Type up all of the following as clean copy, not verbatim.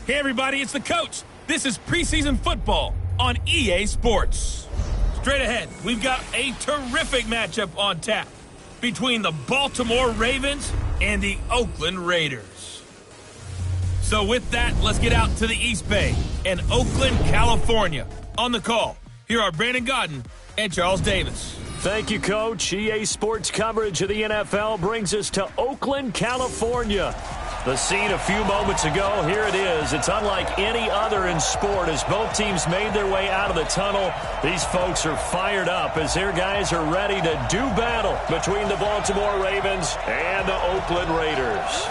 Hey everybody, it's the coach. This is preseason football on EA Sports. Straight ahead, we've got a terrific matchup on tap between the Baltimore Ravens and the Oakland Raiders. So with that, let's get out to the East Bay and Oakland, California. On the call, here are Brandon Gaudin and Charles Davis. Thank you, Coach. EA Sports coverage of the NFL brings us to Oakland, California. The scene a few moments ago, here it is. It's unlike any other in sport as both teams made their way out of the tunnel. These folks are fired up as their guys are ready to do battle between the Baltimore Ravens and the Oakland Raiders.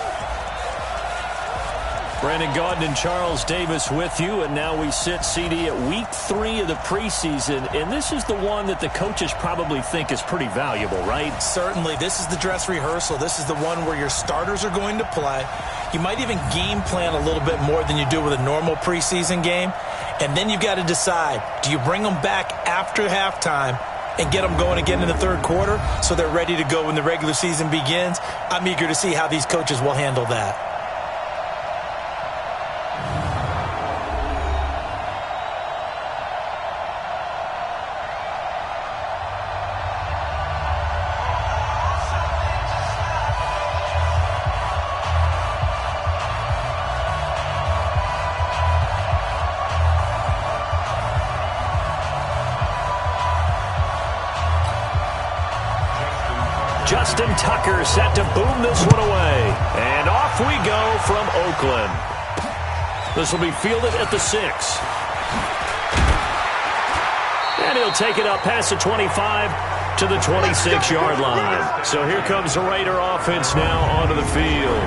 Brandon Gaudin and Charles Davis with you, and now we sit, CD, at week 3 of the preseason, and this is the one that the coaches probably think is pretty valuable, right? Certainly. This is the dress rehearsal. This is the one where your starters are going to play. You might even game plan a little bit more than you do with a normal preseason game, and then you've got to decide, do you bring them back after halftime and get them going again in the third quarter so they're ready to go when the regular season begins? I'm eager to see how these coaches will handle that. Justin Tucker set to boom this one away. And off we go from Oakland. This will be fielded at the 6. And he'll take it up past the 25 to the 26-yard line. So here comes the Raider offense now onto the field.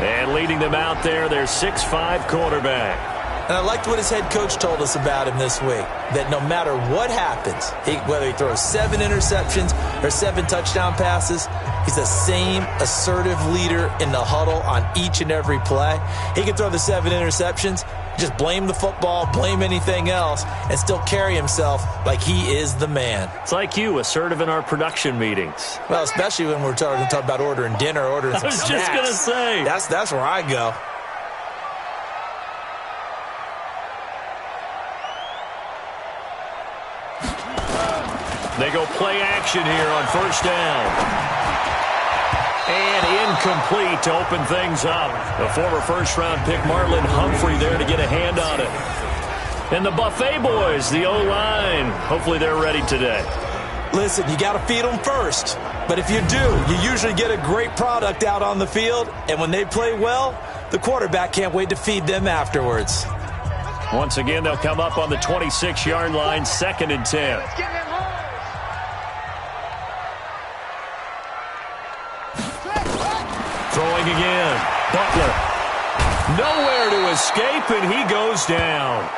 And leading them out there, their 6'5" quarterback. And I liked what his head coach told us about him this week, that no matter what happens, whether he throws 7 interceptions or 7 touchdown passes, he's the same assertive leader in the huddle on each and every play. He can throw the 7 interceptions, just blame the football, blame anything else, and still carry himself like he is the man. It's like you, assertive in our production meetings. Well, especially when we're talking about ordering dinner, ordering some snacks. I was just going to say. That's where I go. They go play action here on first down. And incomplete to open things up. The former first-round pick Marlon Humphrey there to get a hand on it. And the Buffet boys, the O-line, hopefully they're ready today. Listen, you got to feed them first. But if you do, you usually get a great product out on the field. And when they play well, the quarterback can't wait to feed them afterwards. Once again, they'll come up on the 26-yard line, 2nd and 10. Throwing again. Butler. Nowhere to escape, and he goes down.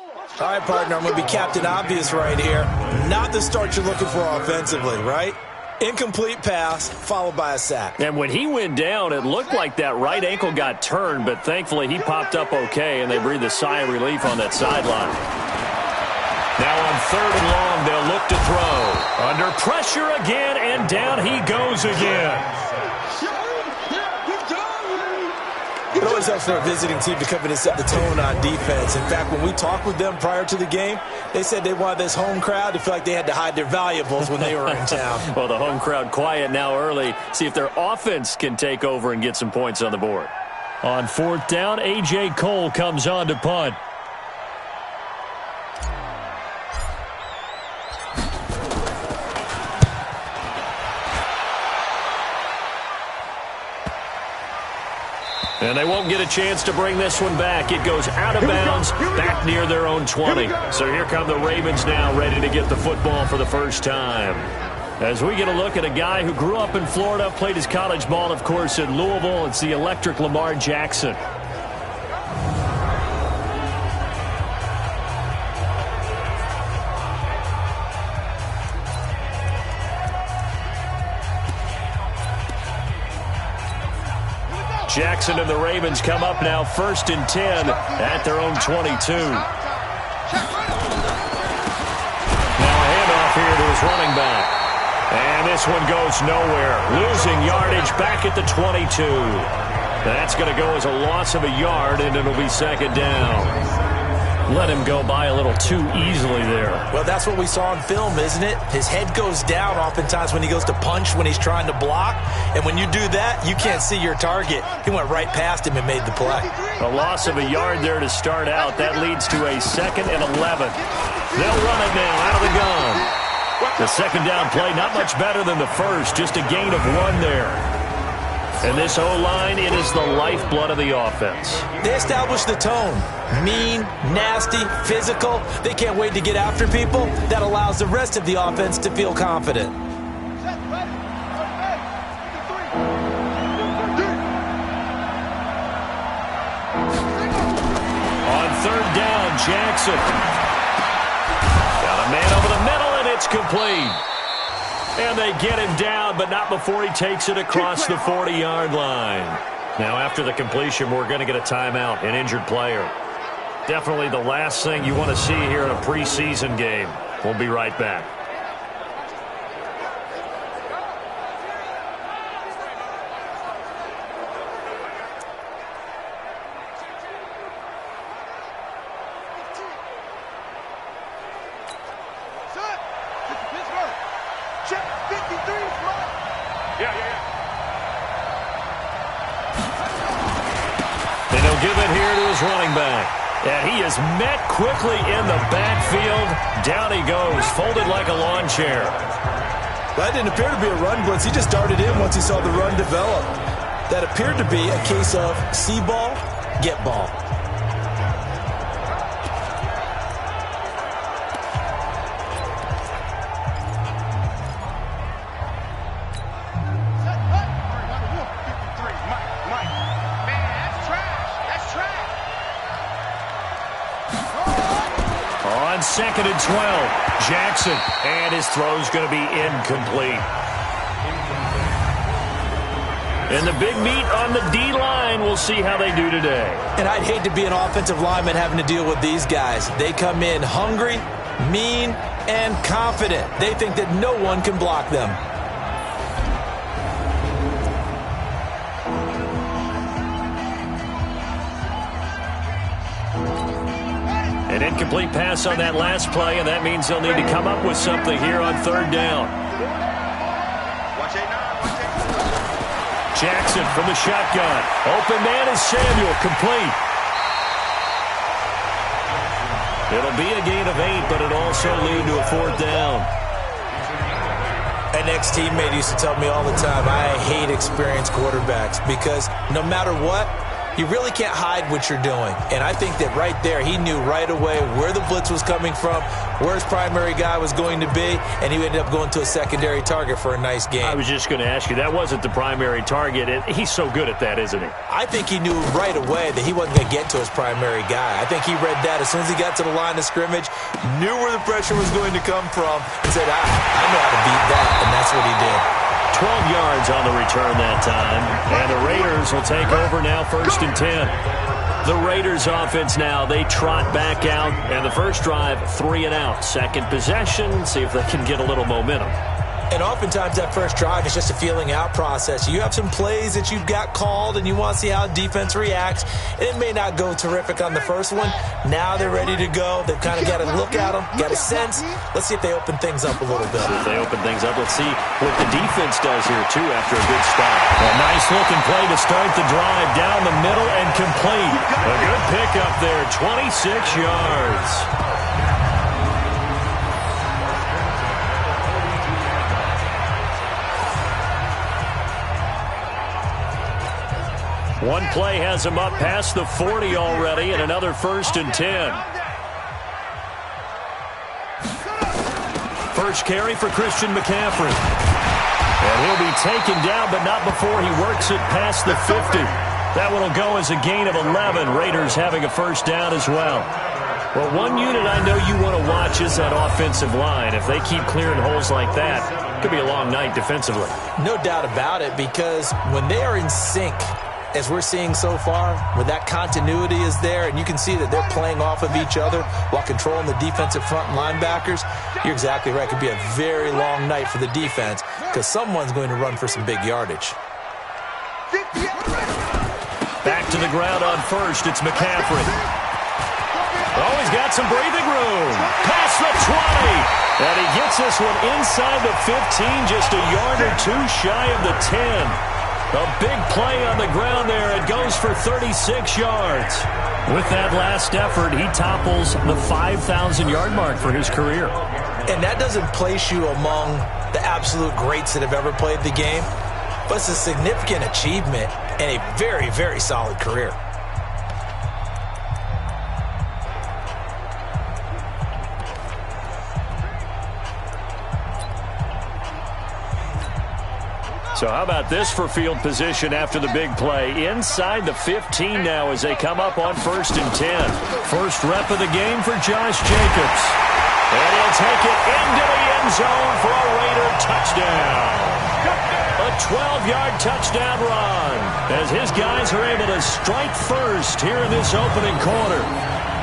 All right, partner, I'm going to be Captain Obvious right here. Not the start you're looking for offensively, right? Incomplete pass, followed by a sack. And when he went down, it looked like that right ankle got turned, but thankfully he popped up okay, and they breathed a sigh of relief on that sideline. Now on 3rd and long, they'll look to throw. Under pressure again, and down he goes again. It always helps for a visiting team to come in and set the tone on defense. In fact, when we talked with them prior to the game, they said they wanted this home crowd to feel like they had to hide their valuables when they were in town. Well, the home crowd quiet now early. See if their offense can take over and get some points on the board. On 4th down, A.J. Cole comes on to punt. And they won't get a chance to bring this one back. It goes out of bounds, back near their own 20. So here come the Ravens now, ready to get the football for the first time. As we get a look at a guy who grew up in Florida, played his college ball, of course, in Louisville. It's the electric Lamar Jackson. Jackson and the Ravens come up now 1st and 10 at their own 22. Now a handoff here to his running back. And this one goes nowhere. Losing yardage back at the 22. That's going to go as a loss of a yard, and it'll be 2nd down. Let him go by a little too easily there. Well, that's what we saw on film, isn't it? His head goes down oftentimes when he goes to punch, when he's trying to block. And when you do that, you can't see your target. He went right past him and made the play. A loss of a yard there to start out. That leads to a 2nd and 11. They'll run it now out of the gun. The 2nd down play, not much better than the first. Just a gain of 1 there. And this O-line, it is the lifeblood of the offense. They establish the tone. Mean, nasty, physical. They can't wait to get after people. That allows the rest of the offense to feel confident. On 3rd down, Jackson. Got a man over the middle, and it's complete. And they get him down, but not before he takes it across the 40-yard line. Now, after the completion, we're going to get a timeout, an injured player. Definitely the last thing you want to see here in a preseason game. We'll be right back. And he'll give it here to his running back. And he is met quickly in the backfield. Down he goes, folded like a lawn chair. That didn't appear to be a run blitz. He just darted in once he saw the run develop. That appeared to be a case of see ball, get ball. On 2nd and 12, Jackson, and his throw's going to be incomplete. And the big meat on the D-line, we'll see how they do today. And I'd hate to be an offensive lineman having to deal with these guys. They come in hungry, mean, and confident. They think that no one can block them. An incomplete pass on that last play, and that means they'll need to come up with something here on 3rd down. Jackson from the shotgun. Open man is Samuel, complete. It'll be a gain of 8, but it also lead to a 4th down. An ex-teammate used to tell me all the time, I hate experienced quarterbacks because no matter what, You really can't hide what you're doing. And I think that right there, he knew right away where the blitz was coming from, where his primary guy was going to be, and he ended up going to a secondary target for a nice game. I was just going to ask you, that wasn't the primary target. He's so good at that, isn't he? I think he knew right away that he wasn't going to get to his primary guy. I think he read that as soon as he got to the line of scrimmage, knew where the pressure was going to come from, and said, I know how to beat that, and that's what he did. 12 yards on the return that time. And the Raiders will take over now, 1st and 10. The Raiders offense now, they trot back out. And the first drive, 3 and out. Second possession, see if they can get a little momentum. And oftentimes that first drive is just a feeling out process. You have some plays that you've got called and you want to see how defense reacts. And it may not go terrific on the first one. Now they're ready to go. They've kind of got to look at them, got a sense. Let's see if they open things up a little bit. See if they open things up. Let's see what the defense does here, too, after a good start. A nice-looking play to start the drive down the middle and complete. A good pickup there, 26 yards. One play has him up past the 40 already, and another 1st and 10. First carry for Christian McCaffrey. And he'll be taken down, but not before he works it past the 50. That one will go as a gain of 11. Raiders having a first down as well. Well, one unit I know you want to watch is that offensive line. If they keep clearing holes like that, it could be a long night defensively. No doubt about it, because when they are in sync, as we're seeing so far, where that continuity is there, and you can see that they're playing off of each other while controlling the defensive front linebackers, you're exactly right. It could be a very long night for the defense because someone's going to run for some big yardage. Back to the ground on first. It's McCaffrey. Oh, he's got some breathing room. Past the 20. And he gets this one inside the 15, just a yard or two shy of the 10. A big play on the ground there. It goes for 36 yards. With that last effort, he topples the 5,000-yard mark for his career. And that doesn't place you among the absolute greats that have ever played the game, but it's a significant achievement and a very, very solid career. So how about this for field position after the big play? Inside the 15 now as they come up on 1st and 10. First rep of the game for Josh Jacobs. And he'll take it into the end zone for a Raider touchdown. A 12-yard touchdown run as his guys are able to strike first here in this opening quarter.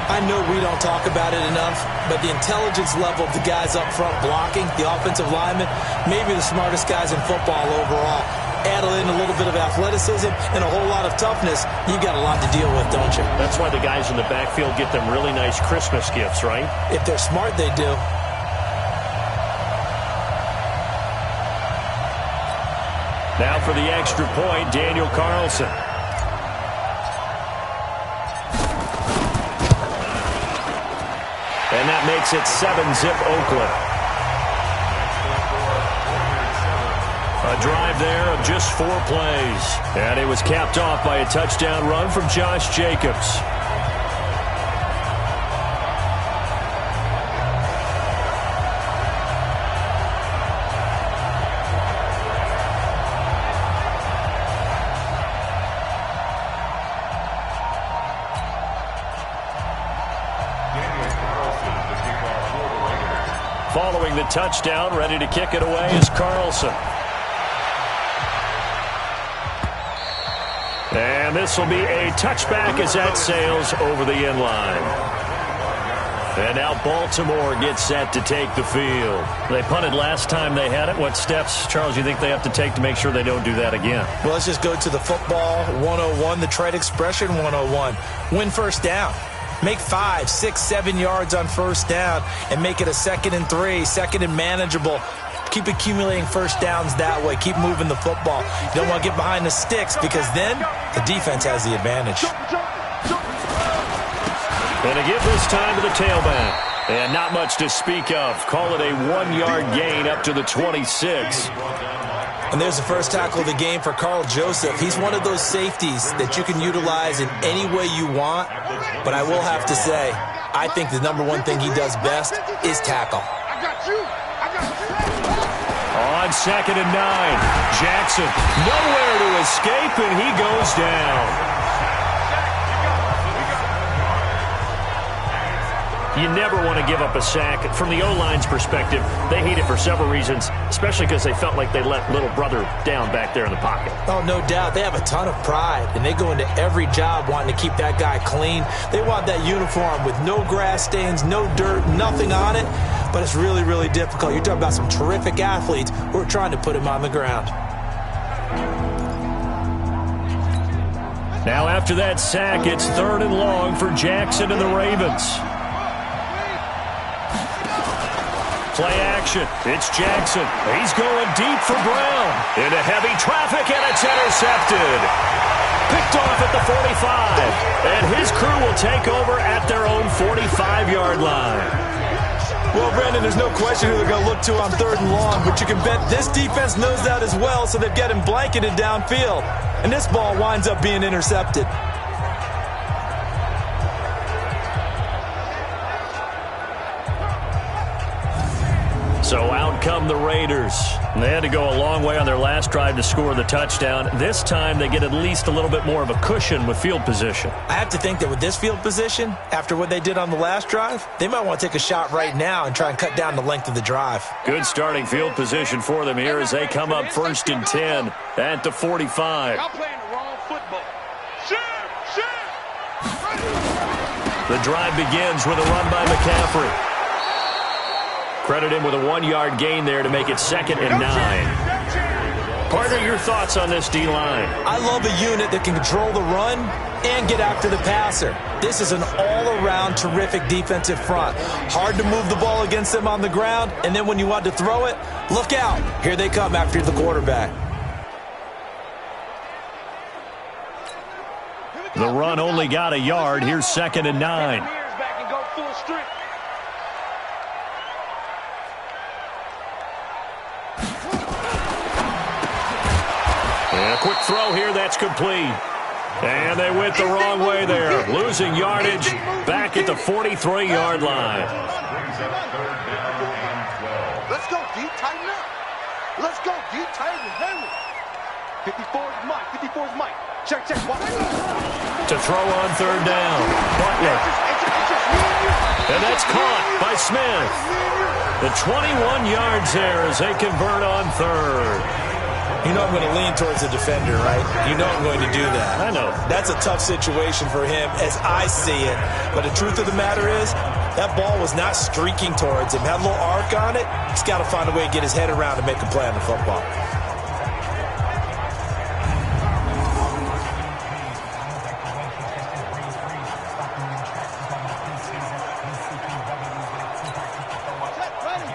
I know we don't talk about it enough, but the intelligence level of the guys up front blocking, the offensive linemen, maybe the smartest guys in football overall. Add in a little bit of athleticism and a whole lot of toughness, you've got a lot to deal with, don't you? That's why the guys in the backfield get them really nice Christmas gifts, right? If they're smart, they do. Now for the extra point, Daniel Carlson. And that makes it 7-zip Oakland. A drive there of just 4 plays. And it was capped off by a touchdown run from Josh Jacobs. Following the touchdown, ready to kick it away is Carlson. And this will be a touchback as that sails over the end line. And now Baltimore gets set to take the field. They punted last time they had it. What steps, Charles, you think they have to take to make sure they don't do that again? Well, let's just go to the football 101, the trade expression 101. Win first down. Make 5, 6, 7 yards on first down and make it a 2nd and 3, 2nd and manageable. Keep accumulating first downs that way. Keep moving the football. You don't want to get behind the sticks because then the defense has the advantage. And to give this time to the tailback. And not much to speak of. Call it a 1-yard gain up to the 26. And there's the first tackle of the game for Carl Joseph. He's one of those safeties that you can utilize in any way you want. But I will have to say, I think the number one thing he does best is tackle. On 2nd and 9, Jackson nowhere to escape, and he goes down. You never want to give up a sack. From the O-line's perspective, they hate it for several reasons, especially because they felt like they let little brother down back there in the pocket. Oh, no doubt. They have a ton of pride, and they go into every job wanting to keep that guy clean. They want that uniform with no grass stains, no dirt, nothing on it. But it's really, really difficult. You're talking about some terrific athletes who are trying to put him on the ground. Now after that sack, it's 3rd and long for Jackson and the Ravens. Play action. It's Jackson. He's going deep for Brown. Into heavy traffic, and it's intercepted. Picked off at the 45. And his crew will take over at their own 45-yard line. Well, Brandon, there's no question who they're going to look to on 3rd and long, but you can bet this defense knows that as well, so they've got him blanketed downfield. And this ball winds up being intercepted. So out come the Raiders. They had to go a long way on their last drive to score the touchdown. This time they get at least a little bit more of a cushion with field position. I have to think that with this field position, after what they did on the last drive, they might want to take a shot right now and try and cut down the length of the drive. Good starting field position for them here as they come up 1st and 10 at the 45. Y'all playing the wrong football. Shoot! The drive begins with a run by McCaffrey. Credit him with a 1-yard gain there to make it 2nd and 9. Partner, your thoughts on this D-line? I love a unit that can control the run and get after the passer. This is an all-around terrific defensive front. Hard to move the ball against them on the ground, and then when you want to throw it, look out. Here they come after the quarterback. The run only got a yard. Here's 2nd and 9. And a quick throw here, that's complete. And they went the wrong way there, losing yardage back at the 43-yard line. Let's go, D. Tighten up. Let's go, D. Tighten it. Handle it. 54 is Mike. 54 is Mike. Check. Watch. To throw on 3rd down, Butler. And that's caught by Smith. The 21 yards there as they convert on 3rd. You know I'm going to lean towards the defender, right? You know I'm going to do that. I know. That's a tough situation for him as I see it. But the truth of the matter is, that ball was not streaking towards him. Had a little arc on it. He's got to find a way to get his head around and make a play on the football.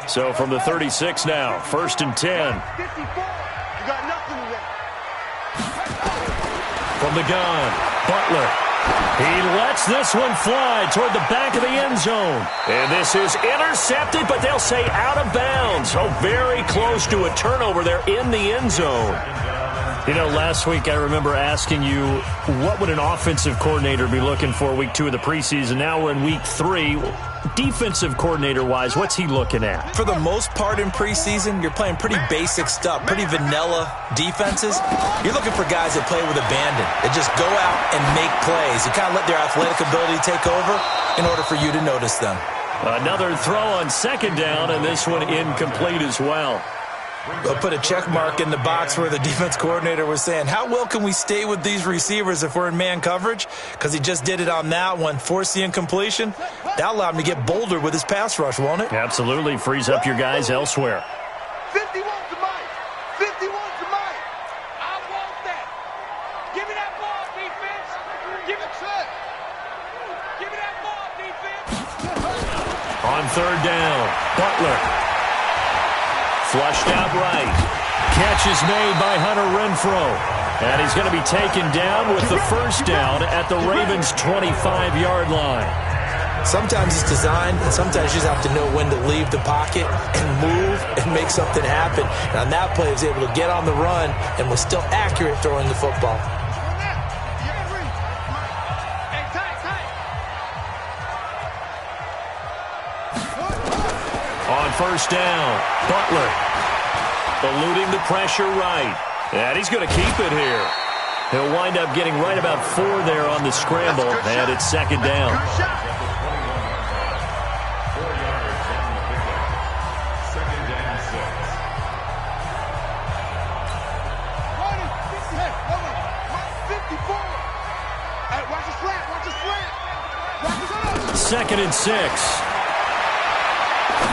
So from the 36 now, 1st and 10. From the gun, Butler. He lets this one fly toward the back of the end zone. And this is intercepted, but they'll say out of bounds. Oh, very close to a turnover there in the end zone. You know, last week I remember asking you, what would an offensive coordinator be looking for week 2 of the preseason? Now we're in week 3. Defensive coordinator-wise, what's he looking at? For the most part in preseason, you're playing pretty basic stuff, pretty vanilla defenses. You're looking for guys that play with abandon, that just go out and make plays. You kind of let their athletic ability take over in order for you to notice them. Another throw on 2nd down, and this one incomplete as well. They'll put a check mark in the box where the defense coordinator was saying, how well can we stay with these receivers if we're in man coverage? Because he just did it on that one, forced the incompletion. That'll allow him to get bolder with his pass rush, won't it? Absolutely. Frees up your guys elsewhere. 51 to Mike. 51 to Mike. I want that. Give me that ball, defense. Give it set. Give me that ball, defense. On 3rd down, Butler. Flushed out right. Catch is made by Hunter Renfrow. And he's going to be taken down with the 1st down at the Ravens' 25-yard line. Sometimes it's designed, and sometimes you just have to know when to leave the pocket and move and make something happen. And on that play, he was able to get on the run and was still accurate throwing the football. On first down, Butler eluding the pressure right. And he's going to keep it here. He'll wind up getting right about 4 there on the scramble, and it's second down. Second and 6.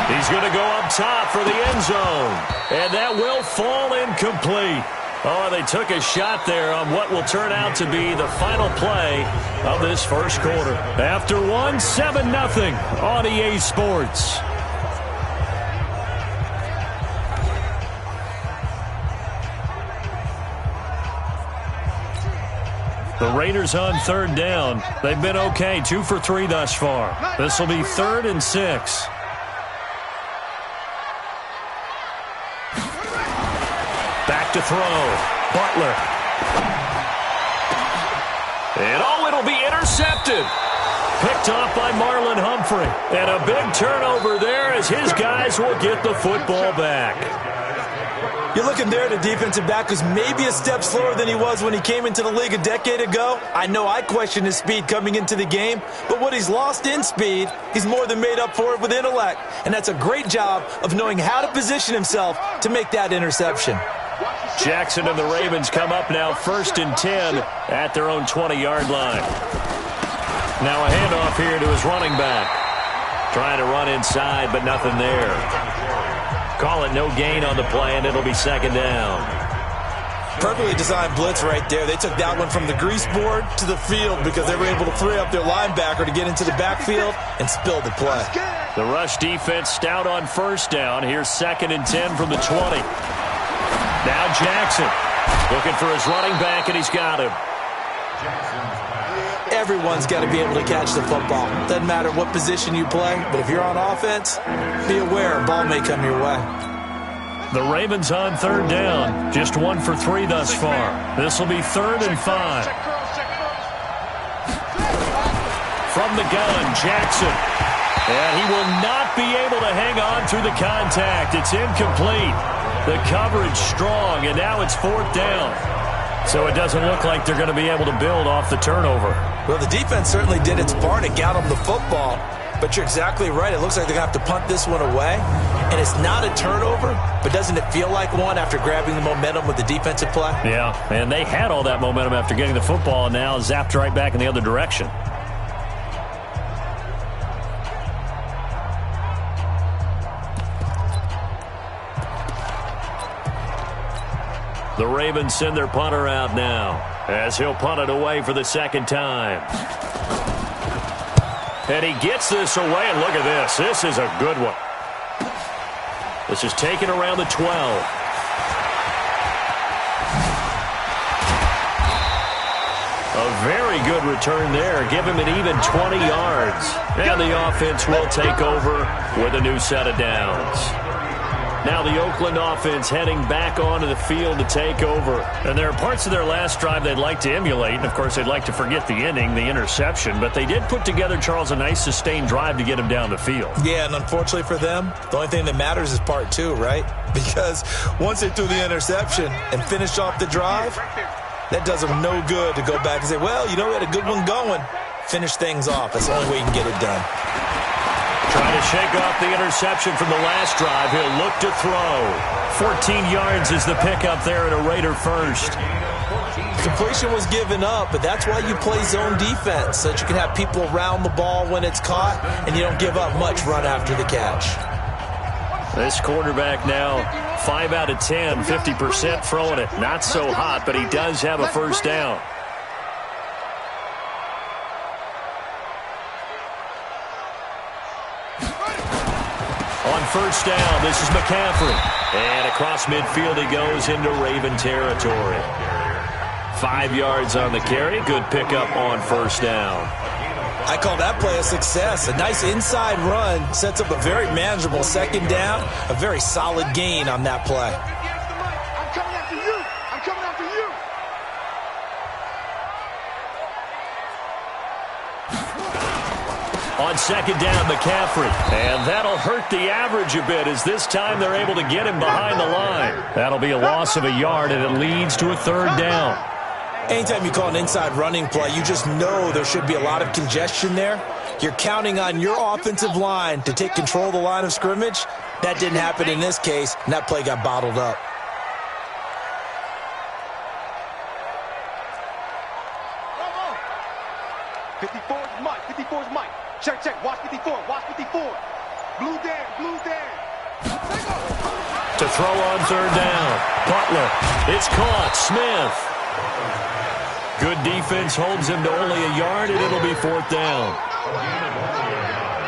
He's going to go up top for the end zone. And that will fall incomplete. Oh, they took a shot there on what will turn out to be the final play of this first quarter. After one, 7-0 on EA Sports. The Raiders on third down. They've been okay, 2 for 3 thus far. This will be 3rd and 6. Back to throw. Butler. And it'll be intercepted. Picked off by Marlon Humphrey. And a big turnover there as his guys will get the football back. You're looking there at a defensive back who's maybe a step slower than he was when he came into the league a decade ago. I know I questioned his speed coming into the game, but what he's lost in speed, he's more than made up for it with intellect. And that's a great job of knowing how to position himself to make that interception. Jackson and the Ravens come up now 1st and 10 at their own 20-yard line. Now a handoff here to his running back. Trying to run inside, but nothing there. Call it no gain on the play, and it'll be second down. Perfectly designed blitz right there. They took that one from the grease board to the field because they were able to free up their linebacker to get into the backfield and spill the play. The rush defense stout on first down. Here's 2nd and 10 from the 20. Now Jackson looking for his running back, and he's got him. Everyone's got to be able to catch the football. Doesn't matter what position you play, but if you're on offense, be aware a ball may come your way. The Ravens on third down, just 1 for 3 thus far. This will be 3rd and 5. From the gun, Jackson. And he will not be able to hang on through the contact. It's incomplete. The coverage strong, and now it's 4th down. So it doesn't look like they're going to be able to build off the turnover. Well, the defense certainly did its part and got them the football. But you're exactly right. It looks like they're going to have to punt this one away. And it's not a turnover, but doesn't it feel like one after grabbing the momentum with the defensive play? Yeah, and they had all that momentum after getting the football and now zapped right back in the other direction. The Ravens send their punter out now as he'll punt it away for the 2nd time. And he gets this away, and look at this. This is a good one. This is taken around the 12. A very good return there. Give him an even 20 yards. And the offense will take over with a new set of downs. Now the Oakland offense heading back onto the field to take over. And there are parts of their last drive they'd like to emulate. And, of course, they'd like to forget the inning, the interception. But they did put together, Charles, a nice sustained drive to get him down the field. Yeah, and unfortunately for them, the only thing that matters is part 2, right? Because once they threw the interception and finished off the drive, that does them no good to go back and say, well, you know, we had a good one going. Finish things off. That's the only way you can get it done. Trying to shake off the interception from the last drive. He'll look to throw. 14 yards is the pickup there at a Raider first. Completion was given up, but that's why you play zone defense, so that you can have people around the ball when it's caught, and you don't give up much run after the catch. This quarterback now 5 out of 10, 50% throwing it. Not so hot, but he does have a first down. On first down, this is McCaffrey. And across midfield he goes into Raven territory. 5 yards on the carry. Good pickup on first down. I call that play a success. A nice inside run sets up a very manageable second down, a very solid gain on that play. I'm coming after you. I'm coming after you. On second down, McCaffrey. And that'll hurt the average a bit as this time they're able to get him behind the line. That'll be a loss of a yard, and it leads to a third down. Anytime you call an inside running play, you just know there should be a lot of congestion there. You're counting on your offensive line to take control of the line of scrimmage. That didn't happen in this case, and that play got bottled up. Mike. 54 is Mike. Check. Watch 54. Watch 54. Blue down. To throw on third down. Butler. It's caught. Smith. Good defense holds him to only a yard, and it'll be fourth down.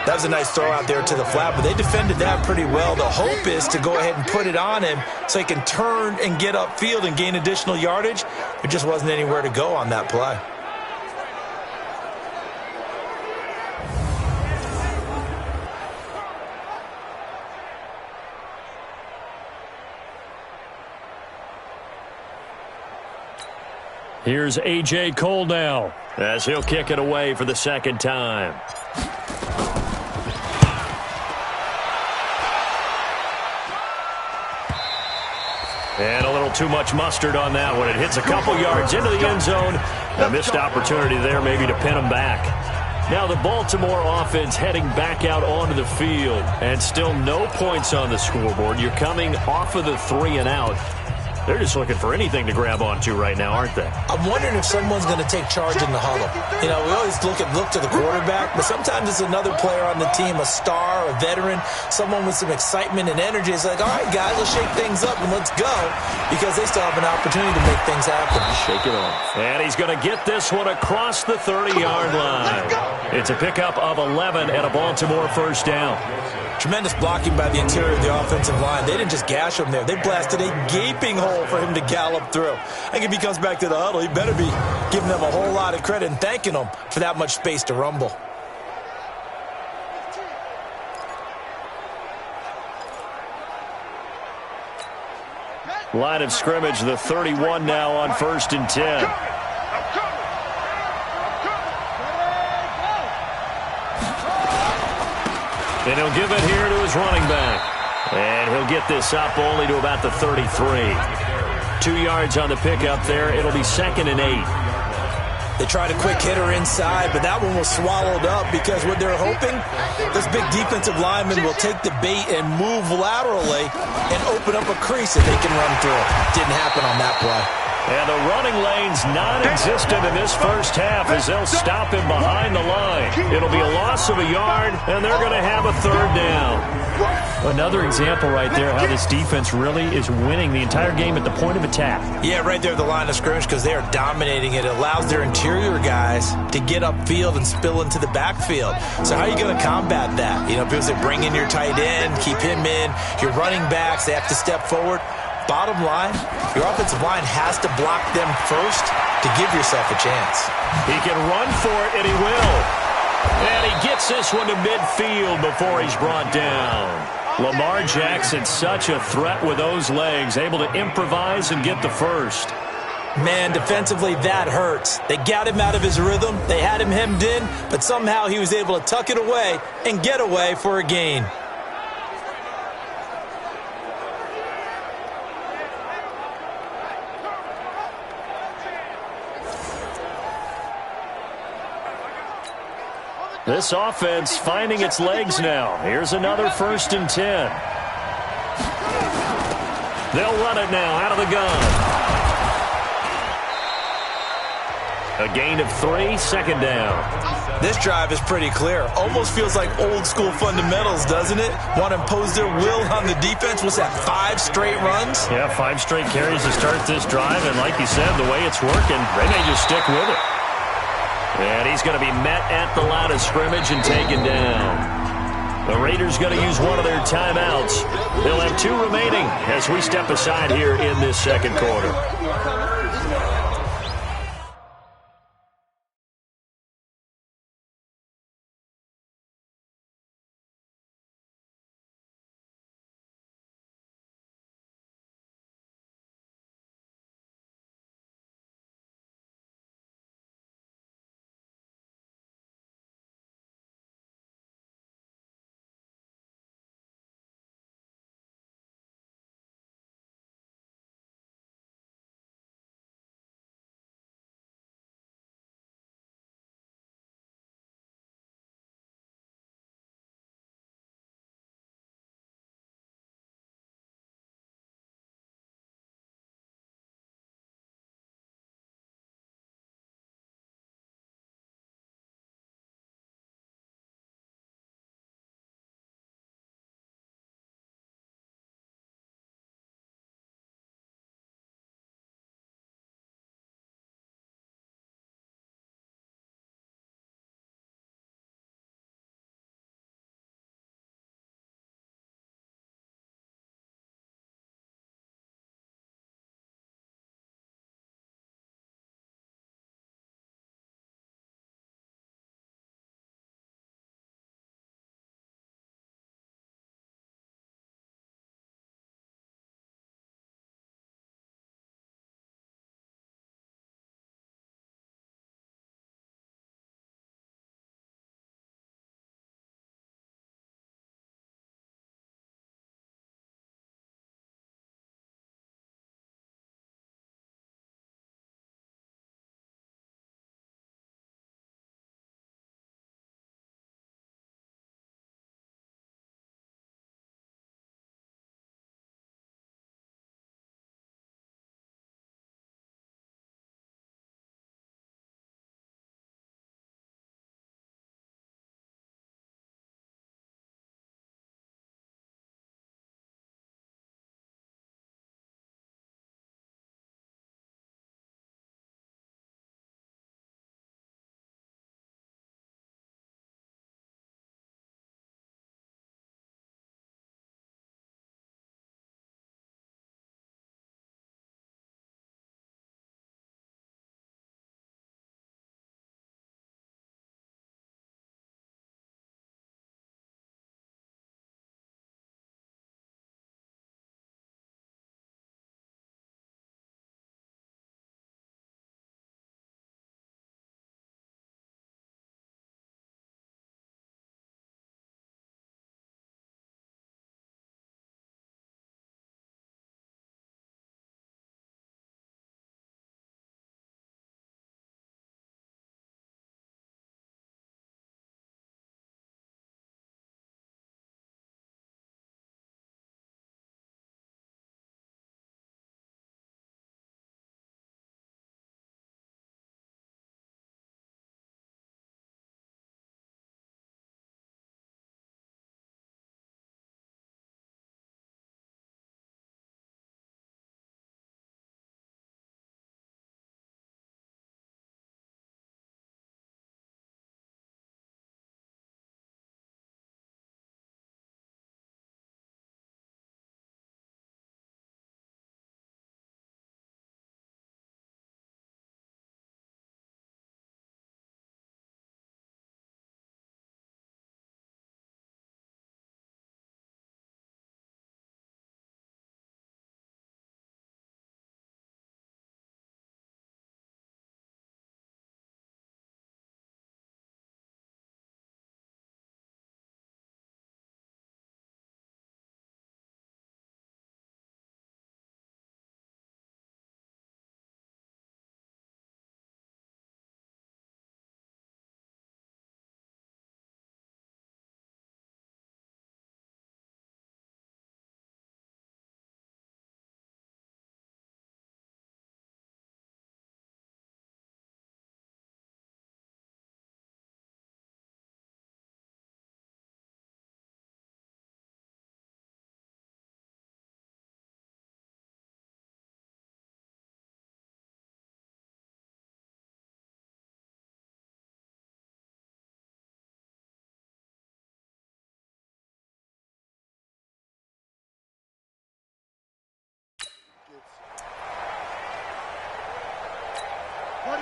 That was a nice throw out there to the flat, but they defended that pretty well. The hope is to go ahead and put it on him so he can turn and get upfield and gain additional yardage. There just wasn't anywhere to go on that play. Here's A.J. Cole now as he'll kick it away for the second time. And a little too much mustard on that one. It hits a couple yards into the end zone. A missed opportunity there maybe to pin him back. Now the Baltimore offense heading back out onto the field. And still no points on the scoreboard. You're coming off of the 3 and out. They're just looking for anything to grab onto right now, aren't they? I'm wondering if someone's going to take charge in the huddle. You know, we always look to the quarterback, but sometimes it's another player on the team, a star, a veteran, someone with some excitement and energy. It's like, all right, guys, let's shake things up and let's go, because they still have an opportunity to make things happen. Shake it off. And he's going to get this one across the 30-yard line. It's a pickup of 11 and a Baltimore first down. Tremendous blocking by the interior of the offensive line. They didn't just gash him there. They blasted a gaping hole for him to gallop through. I think if he comes back to the huddle, he better be giving them a whole lot of credit and thanking them for that much space to rumble. Line of scrimmage, the 31 now on 1st and 10. And he'll give it here to his running back. And he'll get this up only to about the 33. 2 yards on the pickup there. It'll be 2nd and 8. They tried a quick hitter inside, but that one was swallowed up because what they're hoping, this big defensive lineman will take the bait and move laterally and open up a crease that they can run through. Didn't happen on that play. And the running lane's non-existent in this first half as they'll stop him behind the line. It'll be a loss of a yard, and they're going to have a third down. Another example right there how this defense really is winning the entire game at the point of attack. Yeah, right there at the line of scrimmage because they are dominating it. It allows their interior guys to get upfield and spill into the backfield. So how are you going to combat that? You know, because they bring in your tight end, keep him in, your running backs, they have to step forward. Bottom line, your offensive line has to block them first to give yourself a chance. He can run for it, and he will. And he gets this one to midfield before he's brought down. Lamar Jackson, such a threat with those legs, able to improvise and get the first. Man, defensively, that hurts. They got him out of his rhythm. They had him hemmed in, but somehow he was able to tuck it away and get away for a gain. This offense finding its legs now. Here's another 1st and 10. They'll run it now out of the gun. A gain of 3, 2nd down. This drive is pretty clear. Almost feels like old school fundamentals, doesn't it? Want to impose their will on the defense. What's that, 5 straight runs? Yeah, 5 straight carries to start this drive. And like you said, the way it's working, they may just stick with it. And he's going to be met at the line of scrimmage and taken down. The Raiders going to use one of their timeouts. They'll have 2 remaining as we step aside here in this second quarter.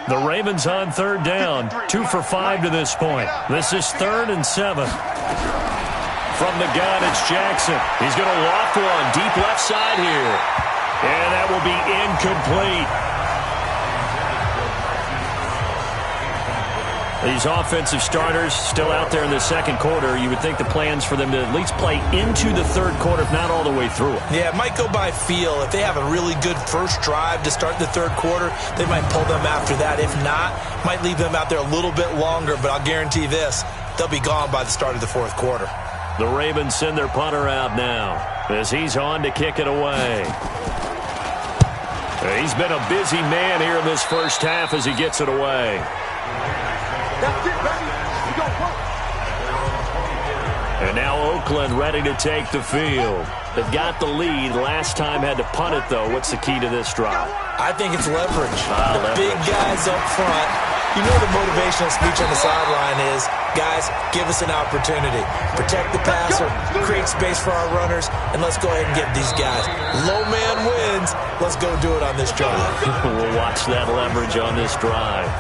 The Ravens on third down. 2 for 5 to this point. This is 3rd and 7. From the gun, it's Jackson. He's going to loft one deep left side here. And that will be incomplete. These offensive starters still out there in the second quarter. You would think the plans for them to at least play into the third quarter, if not all the way through it. Yeah, it might go by feel. If they have a really good first drive to start the third quarter, they might pull them after that. If not, might leave them out there a little bit longer, but I'll guarantee this, they'll be gone by the start of the fourth quarter. The Ravens send their punter out now as he's on to kick it away. He's been a busy man here in this first half as he gets it away. That's it, baby. We go work. And now Oakland ready to take the field. They've got the lead. Last time had to punt it, though. What's the key to this drive? I think it's leverage. The Leverage. big guys up front. You know the motivational speech on the sideline is, guys, give us an opportunity. Protect the passer, create space for our runners, and let's go ahead and get these guys. Low man wins. Let's go do it on this drive. We'll watch that leverage on this drive.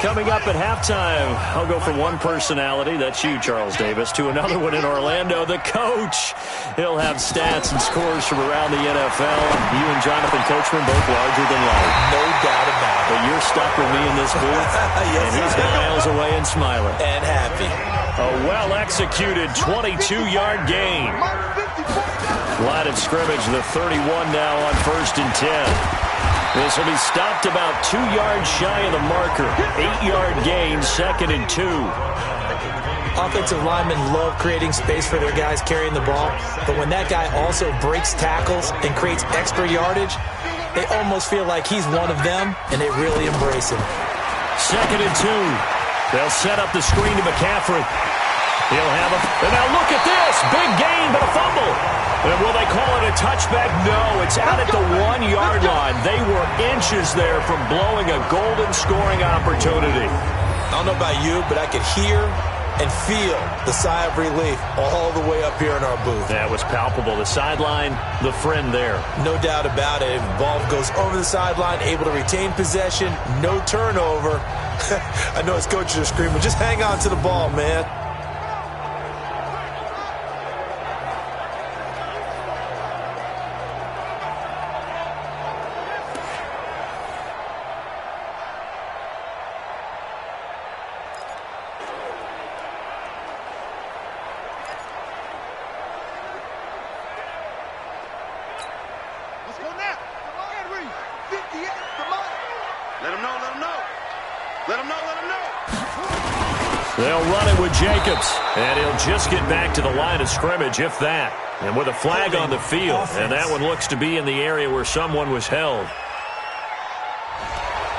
Coming up at halftime, I'll go from one personality, that's you, Charles Davis, to another one in Orlando, the coach. He'll have stats and scores from around the NFL. You and Jonathan Coachman both larger than life. No doubt about it. But you're stuck with me in this booth, Yes, and he's miles away and smiling. And happy. A well-executed 22-yard gain. Line of scrimmage, the 31 now on 1st and 10. This will be stopped about 2 yards shy of the marker. 8-yard gain, 2nd and 2. Offensive linemen love creating space for their guys carrying the ball, but when that guy also breaks tackles and creates extra yardage, they almost feel like he's one of them, and they really embrace him. 2nd and 2. They'll set up the screen to McCaffrey. He'll have a... And now look at this! Big gain, but a fumble. And will they call it a touchback? No, it's out at the 1-yard line. They were inches there from blowing a golden scoring opportunity. I don't know about you, but I could hear and feel the sigh of relief all the way up here in our booth. That was palpable. The sideline, the friend there. No doubt about it. If the ball goes over the sideline, able to retain possession, no turnover. I know his coaches are screaming, just hang on to the ball, man. They'll run it with Jacobs, and he'll just get back to the line of scrimmage, if that. And with a flag on the field, and that one looks to be in the area where someone was held.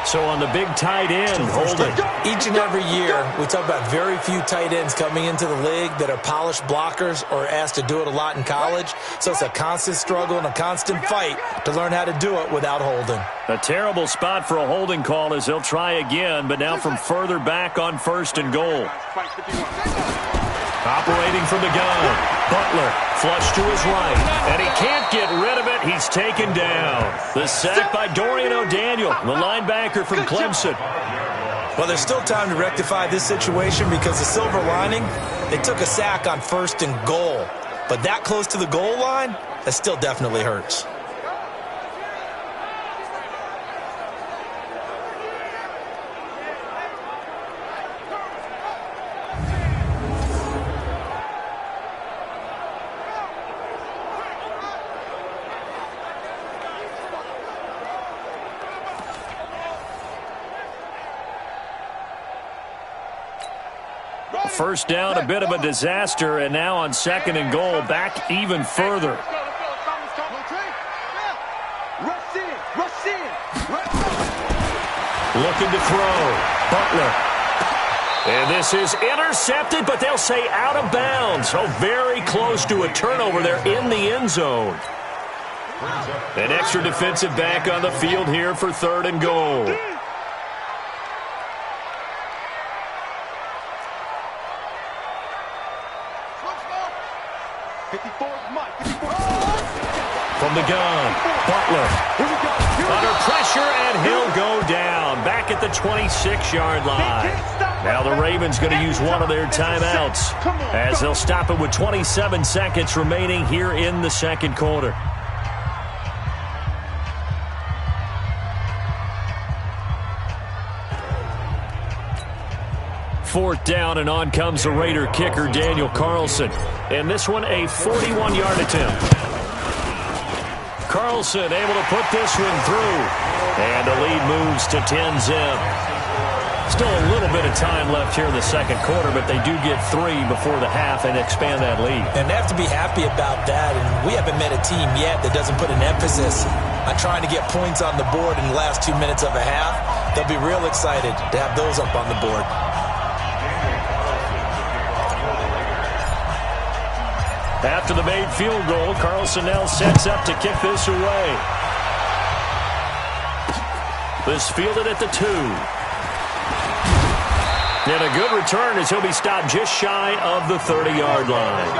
So on the big tight end, holding. Each and every year, we talk about very few tight ends coming into the league that are polished blockers or asked to do it a lot in college. So it's a constant struggle and a constant fight to learn how to do it without holding. A terrible spot for a holding call as they'll try again, but now from further back on 1st and goal. Operating from the gun, Butler flush to his right, and he can't get rid of it. He's taken down. The sack by Dorian O'Daniel, the linebacker from Clemson. Well, there's still time to rectify this situation because the silver lining, they took a sack on 1st and goal. But that close to the goal line, that still definitely hurts. First down, a bit of a disaster, and now on 2nd and goal, back even further. Looking to throw. Butler. And this is intercepted, but they'll say out of bounds. So very close to a turnover there in the end zone. An extra defensive back on the field here for 3rd and goal. From the gun, Butler. Under pressure, and he'll go down. Back at the 26-yard line. Now the Ravens going to use one of their timeouts as they'll stop it with 27 seconds remaining here in the second quarter. Fourth down, and on comes the Raider kicker, Daniel Carlson. And this one, a 41-yard attempt. Carlson able to put this one through. And the lead moves to 10-zip. Still a little bit of time left here in the second quarter, but they do get 3 before the half and expand that lead. And they have to be happy about that. And we haven't met a team yet that doesn't put an emphasis on trying to get points on the board in the last 2 minutes of a half. They'll be real excited to have those up on the board. After the made field goal, Carlson now sets up to kick this away. This fielded at the 2. And a good return as he'll be stopped just shy of the 30-yard line.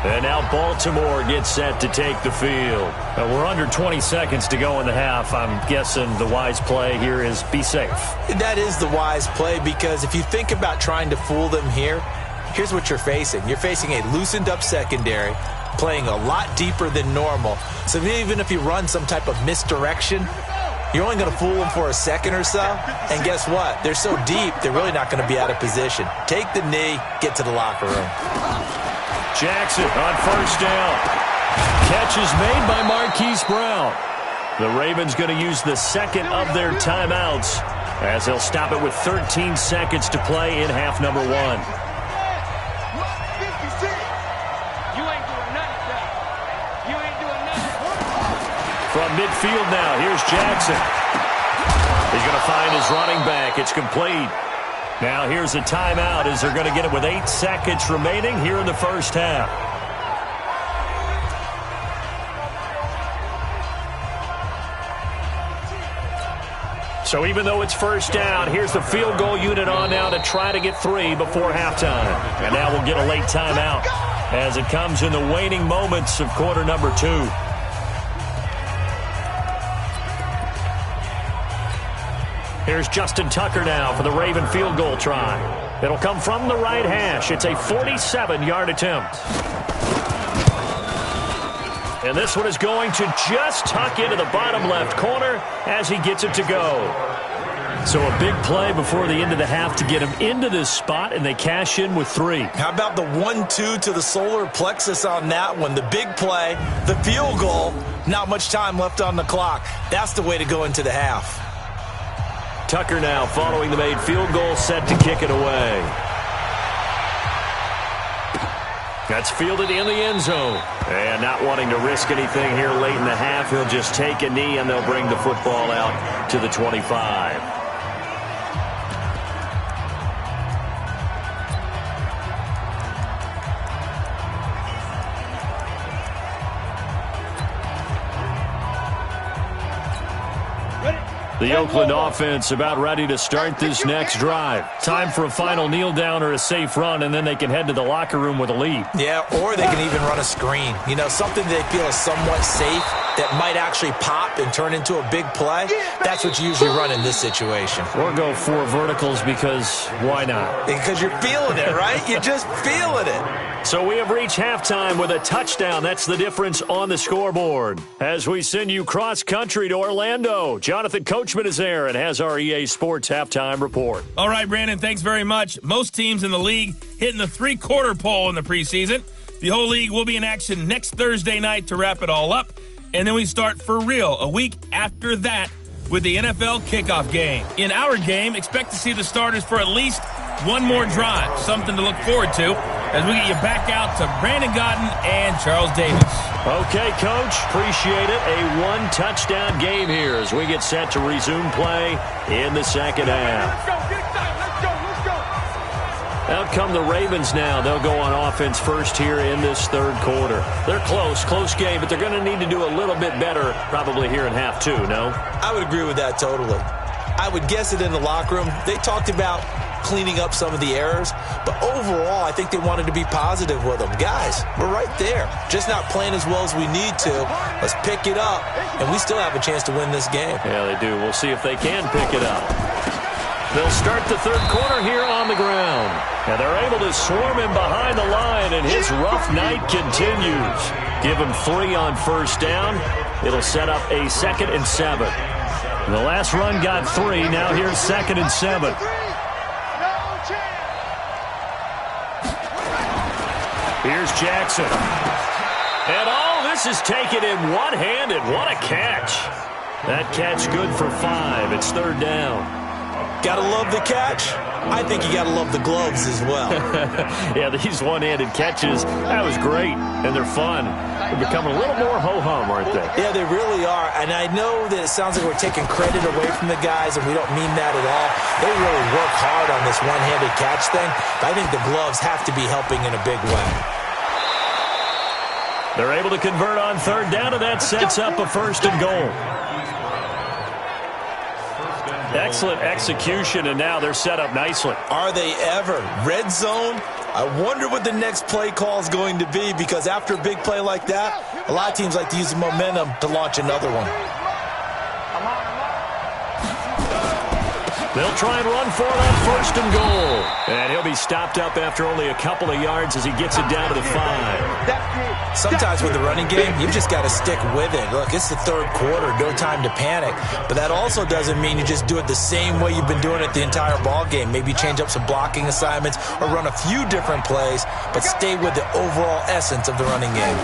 And now Baltimore gets set to take the field. We're under 20 seconds to go in the half. I'm guessing the wise play here is be safe. That is the wise play, because if you think about trying to fool them here, here's what you're facing. You're facing a loosened up secondary, playing a lot deeper than normal. So even if you run some type of misdirection, you're only going to fool them for a second or so. And guess what? They're so deep, they're really not going to be out of position. Take the knee, get to the locker room. Jackson on first down. Catch is made by Marquise Brown. The Ravens going to use the second of their timeouts as they'll stop it with 13 seconds to play in half number 1. You ain't doing nothing, Doc. You ain't doing nothing. From midfield now, here's Jackson. He's going to find his running back. It's complete. Now here's a timeout as they're going to get it with 8 seconds remaining here in the first half. So even though it's first down, here's the field goal unit on now to try to get 3 before halftime. And now we'll get a late timeout as it comes in the waning moments of quarter number 2. Here's Justin Tucker now for the Raven field goal try. It'll come from the right hash. It's a 47-yard attempt. And this one is going to just tuck into the bottom left corner as he gets it to go. So a big play before the end of the half to get him into this spot, and they cash in with 3. How about the 1-2 to the solar plexus on that one? The big play, the field goal, not much time left on the clock. That's the way to go into the half. Tucker now following the made field goal, set to kick it away. That's fielded in the end zone. And not wanting to risk anything here late in the half, he'll just take a knee and they'll bring the football out to the 25. The Oakland offense about ready to start this next drive. Time for a final kneel down or a safe run, and then they can head to the locker room with a lead. Yeah, or they can even run a screen. You know, something they feel is somewhat safe that might actually pop and turn into a big play. That's what you usually run in this situation. Or go 4 verticals because why not? Because you're feeling it, right? You're just feeling it. So we have reached halftime with a touchdown. That's the difference on the scoreboard. As we send you cross-country to Orlando, Jonathan Coachman is there and has our EA Sports halftime report. All right, Brandon, thanks very much. Most teams in the league hitting the three-quarter pole in the preseason. The whole league will be in action next Thursday night to wrap it all up. And then we start for real a week after that with the NFL kickoff game. In our game, expect to see the starters for at least one more drive, something to look forward to as we get you back out to Brandon Godden and Charles Davis. Okay, Coach, appreciate it. A one-touchdown game here as we get set to resume play in the second half. Let's go, get excited. Let's go. Out come the Ravens now. They'll go on offense first here in this third quarter. They're close game, but they're going to need to do a little bit better probably here in half 2, no? I would agree with that totally. I would guess it in the locker room. They talked about cleaning up some of the errors. But overall, I think they wanted to be positive with them. Guys, we're right there. Just not playing as well as we need to. Let's pick it up, and we still have a chance to win this game. Yeah, they do. We'll see if they can pick it up. They'll start the third quarter here on the ground. And they're able to swarm him behind the line, and his rough night continues. Give him 3 on first down. It'll set up a 2nd and 7. The last run got 3. Now here's 2nd and 7. Here's Jackson. And all this is taken in one-handed. What a catch. That catch good for 5. It's 3rd down. Gotta love the catch. I think you gotta love the gloves as well. Yeah, these one-handed catches, that was great, and they're fun. They're becoming a little more ho-hum, aren't they? Yeah, they really are, and I know that it sounds like we're taking credit away from the guys, and we don't mean that at all. They really work hard on this one-handed catch thing, but I think the gloves have to be helping in a big way. They're able to convert on 3rd down, and that sets up a 1st and goal. Excellent execution, and now they're set up nicely. Are they ever? Red zone? I wonder what the next play call is going to be, because after a big play like that, a lot of teams like to use the momentum to launch another one. They'll try and run for it on 1st and goal. And he'll be stopped up after only a couple of yards as he gets it down to the 5. Sometimes with the running game, you've just got to stick with it. Look, it's the 3rd quarter, no time to panic. But that also doesn't mean you just do it the same way you've been doing it the entire ball game. Maybe change up some blocking assignments or run a few different plays, but stay with the overall essence of the running game.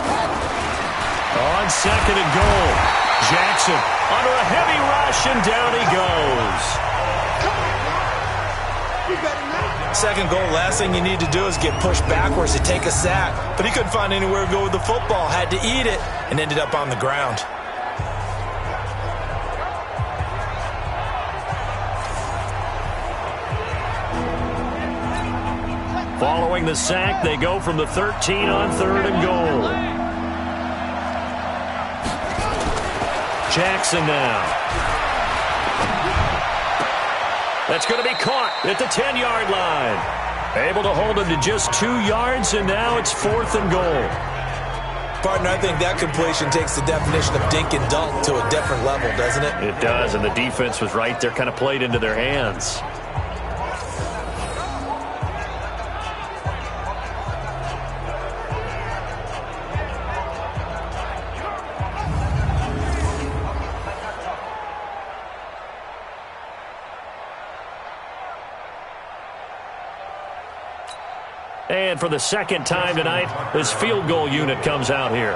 On 2nd and goal, Jackson under a heavy rush, and down he goes. 2nd goal, last thing you need to do is get pushed backwards to take a sack. But he couldn't find anywhere to go with the football, had to eat it, and ended up on the ground. Following the sack, they go from the 13 on 3rd and goal. Jackson now. That's going to be caught at the 10-yard line. Able to hold him to just 2 yards, and now it's 4th and goal. Partner, I think that completion takes the definition of dink and dunk to a different level, doesn't it? It does, and the defense was right there, kind of played into their hands. And for the 2nd time tonight, this field goal unit comes out here.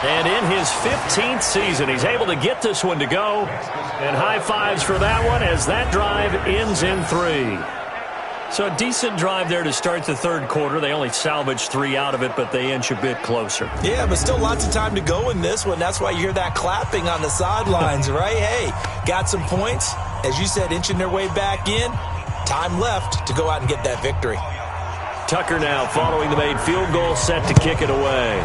And in his 15th season, he's able to get this one to go. And high fives for that one as that drive ends in 3. So a decent drive there to start the 3rd quarter. They only salvaged 3 out of it, but they inch a bit closer. Yeah, but still lots of time to go in this one. That's why you hear that clapping on the sidelines, right? Hey, got some points. As you said, inching their way back in. Time left to go out and get that victory. Tucker now following the made field goal, set to kick it away.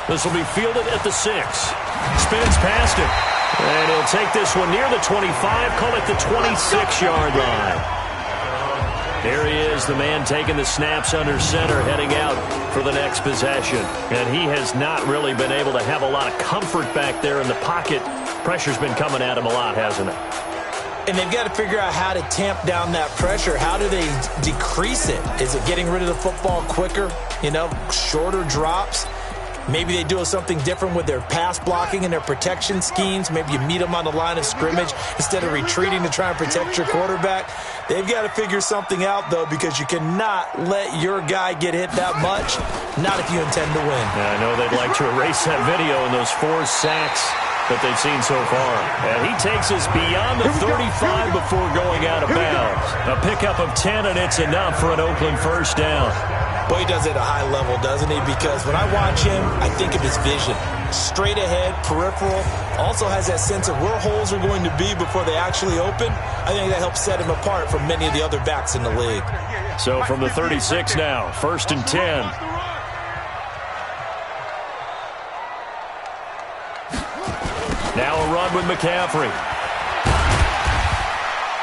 This will be fielded at the 6. Spins past it. And he'll take this one near the 25, call it the 26-yard line. Here he is, the man taking the snaps under center, heading out for the next possession. And he has not really been able to have a lot of comfort back there in the pocket. Pressure's been coming at him a lot, hasn't it? And they've got to figure out how to tamp down that pressure. How do they decrease it? Is it getting rid of the football quicker? You know, shorter drops? Maybe they do something different with their pass blocking and their protection schemes. Maybe you meet them on the line of scrimmage instead of retreating to try and protect your quarterback. They've got to figure something out, though, because you cannot let your guy get hit that much, not if you intend to win. Yeah, I know they'd like to erase that video and those 4 sacks that they've seen so far. And he takes us beyond the 35 before going out of bounds. A pickup of 10, and it's enough for an Oakland 1st down. Boy, he does it at a high level, doesn't he? Because when I watch him, I think of his vision. Straight ahead, peripheral. Also has that sense of where holes are going to be before they actually open. I think that helps set him apart from many of the other backs in the league. So from the 36 now, 1st and 10. with McCaffrey.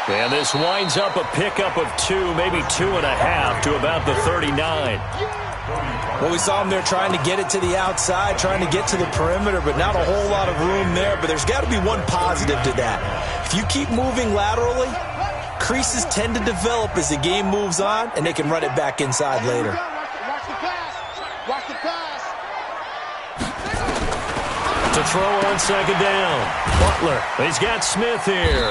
And this winds up a pickup of 2, maybe 2.5 to about the 39. Well, we saw him there trying to get it to the outside, trying to get to the perimeter, but not a whole lot of room there. But there's got to be one positive to that. If you keep moving laterally, creases tend to develop as the game moves on, and they can run it back inside later. Watch the pass. Watch the pass. To throw on second down. Butler. He's got Smith here.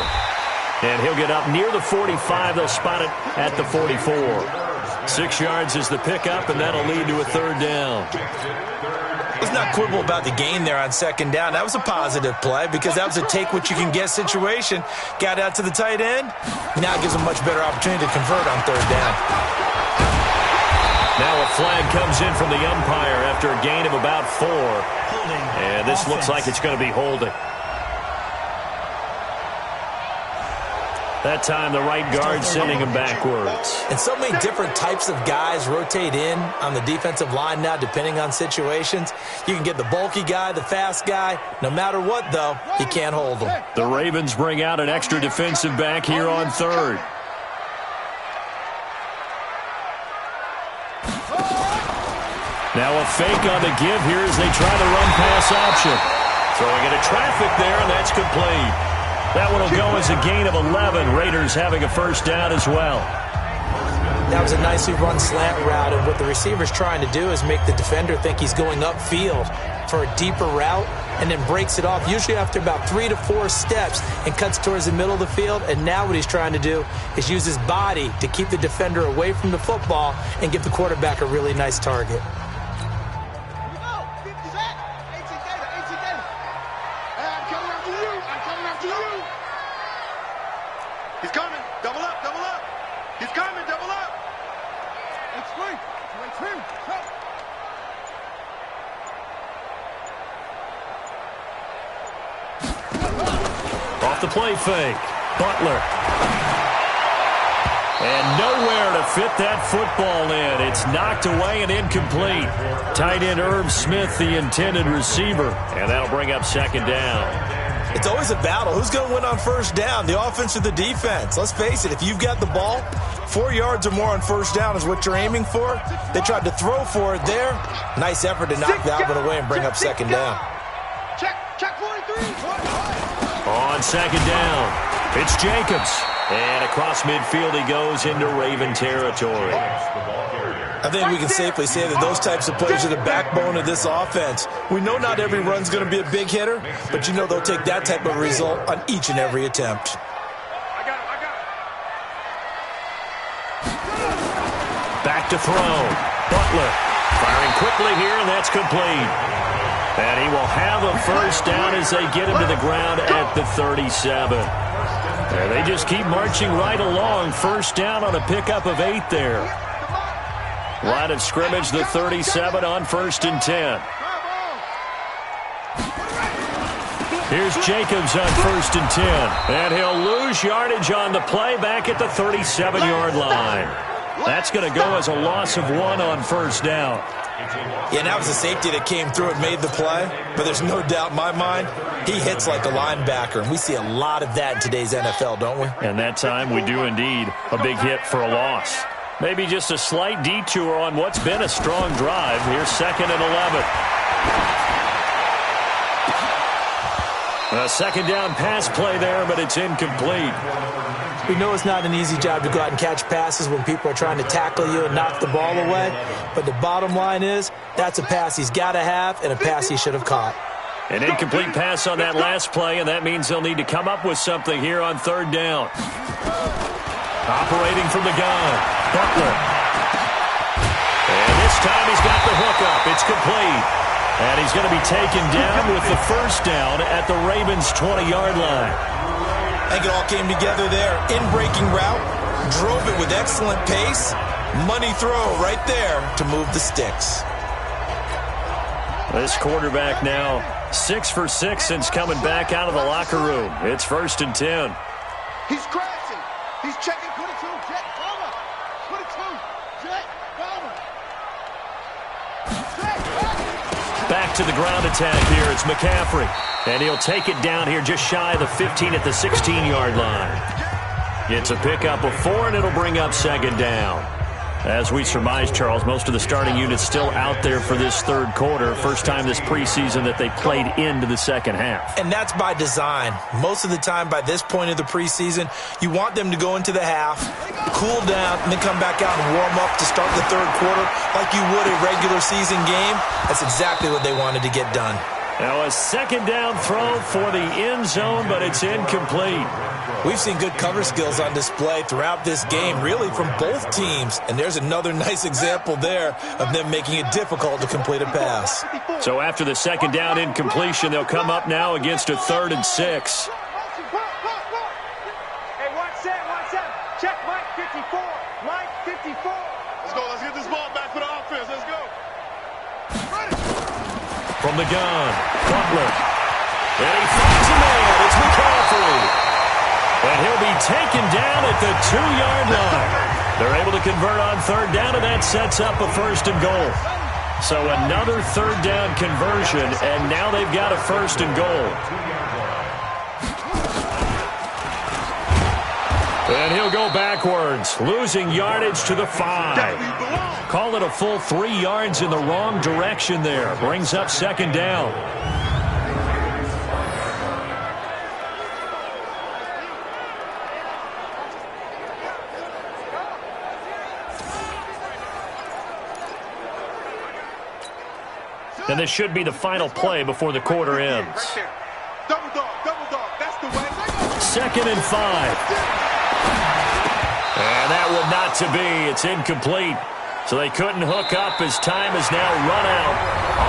And he'll get up near the 45. They'll spot it at the 44. 6 yards is the pickup, and that'll lead to a third down. Let's not quibble about the gain there on second down. That was a positive play because that was a take-what-you-can-get situation. Got out to the tight end. Now it gives them a much better opportunity to convert on third down. Now a flag comes in from the umpire after a gain of about 4. And this looks like it's going to be holding. That time, the right guard sending him backwards. And so many different types of guys rotate in on the defensive line now, depending on situations. You can get the bulky guy, the fast guy. No matter what, though, you can't hold them. The Ravens bring out an extra defensive back here on third. Now a fake on the give here as they try the run-pass option. Throwing into traffic there, and that's complete. That one will go as a gain of 11. Raiders having a first down as well. That was a nicely run slant route, and what the receiver's trying to do is make the defender think he's going upfield for a deeper route and then breaks it off, usually after about 3 to 4 steps, and cuts towards the middle of the field. And now what he's trying to do is use his body to keep the defender away from the football and give the quarterback a really nice target. He's coming. Double up, double up. He's coming, double up. It's free. It's free. Off the play fake. Butler. And nowhere to fit that football in. It's knocked away and incomplete. Tight end Irv Smith, the intended receiver. And that'll bring up second down. It's always a battle. Who's going to win on first down, the offense or the defense? Let's face it, if you've got the ball, 4 yards or more on first down is what you're aiming for. They tried to throw for it there. Nice effort to knock that one away and bring up second down. Check 43. On second down, it's Jacobs. And across midfield he goes into Raven territory. I think we can safely say that those types of plays are the backbone of this offense. We know not every run's going to be a big hitter, but you know they'll take that type of result on each and every attempt. Back to throw. Butler firing quickly here, and that's complete. And he will have a first down as they get him to the ground at the 37. And they just keep marching right along. First down on a pickup of 8 there. Line of scrimmage, the 37 on 1st and 10. Here's Jacobs on 1st and 10. And he'll lose yardage on the play back at the 37-yard line. That's going to go as a loss of 1 on first down. Yeah, that was a safety that came through and made the play. But there's no doubt in my mind, he hits like a linebacker. And we see a lot of that in today's NFL, don't we? And that time we do indeed a big hit for a loss. Maybe just a slight detour on what's been a strong drive. Here's 2nd and 11. A second down pass play there, but it's incomplete. We know it's not an easy job to go out and catch passes when people are trying to tackle you and knock the ball away. But the bottom line is, that's a pass he's got to have and a pass he should have caught. An incomplete pass on that last play, and that means they'll need to come up with something here on third down. Operating from the gun, Butler. And this time he's got the hook up. It's complete. And he's going to be taken down with the first down at the Ravens' 20-yard line. I think it all came together there. In-breaking route, drove it with excellent pace. Money throw right there to move the sticks. This quarterback now 6 for 6 since coming back out of the locker room. It's 1st and 10. He's crashing. He's checking 22. Jet, cover. 22. Jet, cover. Back to the ground attack here. It's McCaffrey. And he'll take it down here just shy of the 15 at the 16-yard line. It's a pickup of 4, and it'll bring up second down. As we surmise, Charles, most of the starting units still out there for this third quarter. First time this preseason that they played into the second half. And that's by design. Most of the time by this point of the preseason, you want them to go into the half, cool down, and then come back out and warm up to start the third quarter like you would a regular season game. That's exactly what they wanted to get done. Now a second down throw for the end zone, but it's incomplete. We've seen good cover skills on display throughout this game, really from both teams. And there's another nice example there of them making it difficult to complete a pass. So after the second down incompletion, they'll come up now against a 3rd and 6. Hey, watch that. Check Mike 54. Mike 54. Let's go. Let's get this ball back for the offense. Let's go. From the gun, Butler. And he finds a man. It's McCaffrey. And he'll be taken down at the 2-yard line. They're able to convert on 3rd down, and that sets up a 1st and goal. So another 3rd down conversion, and now they've got a 1st and goal. And he'll go backwards, losing yardage to the 5. Call it a full 3 yards in the wrong direction there. Brings up second down. And this should be the final play before the quarter ends. Double dog. That's the way. 2nd and 5. And that would not to be. It's incomplete. So they couldn't hook up as time has now run out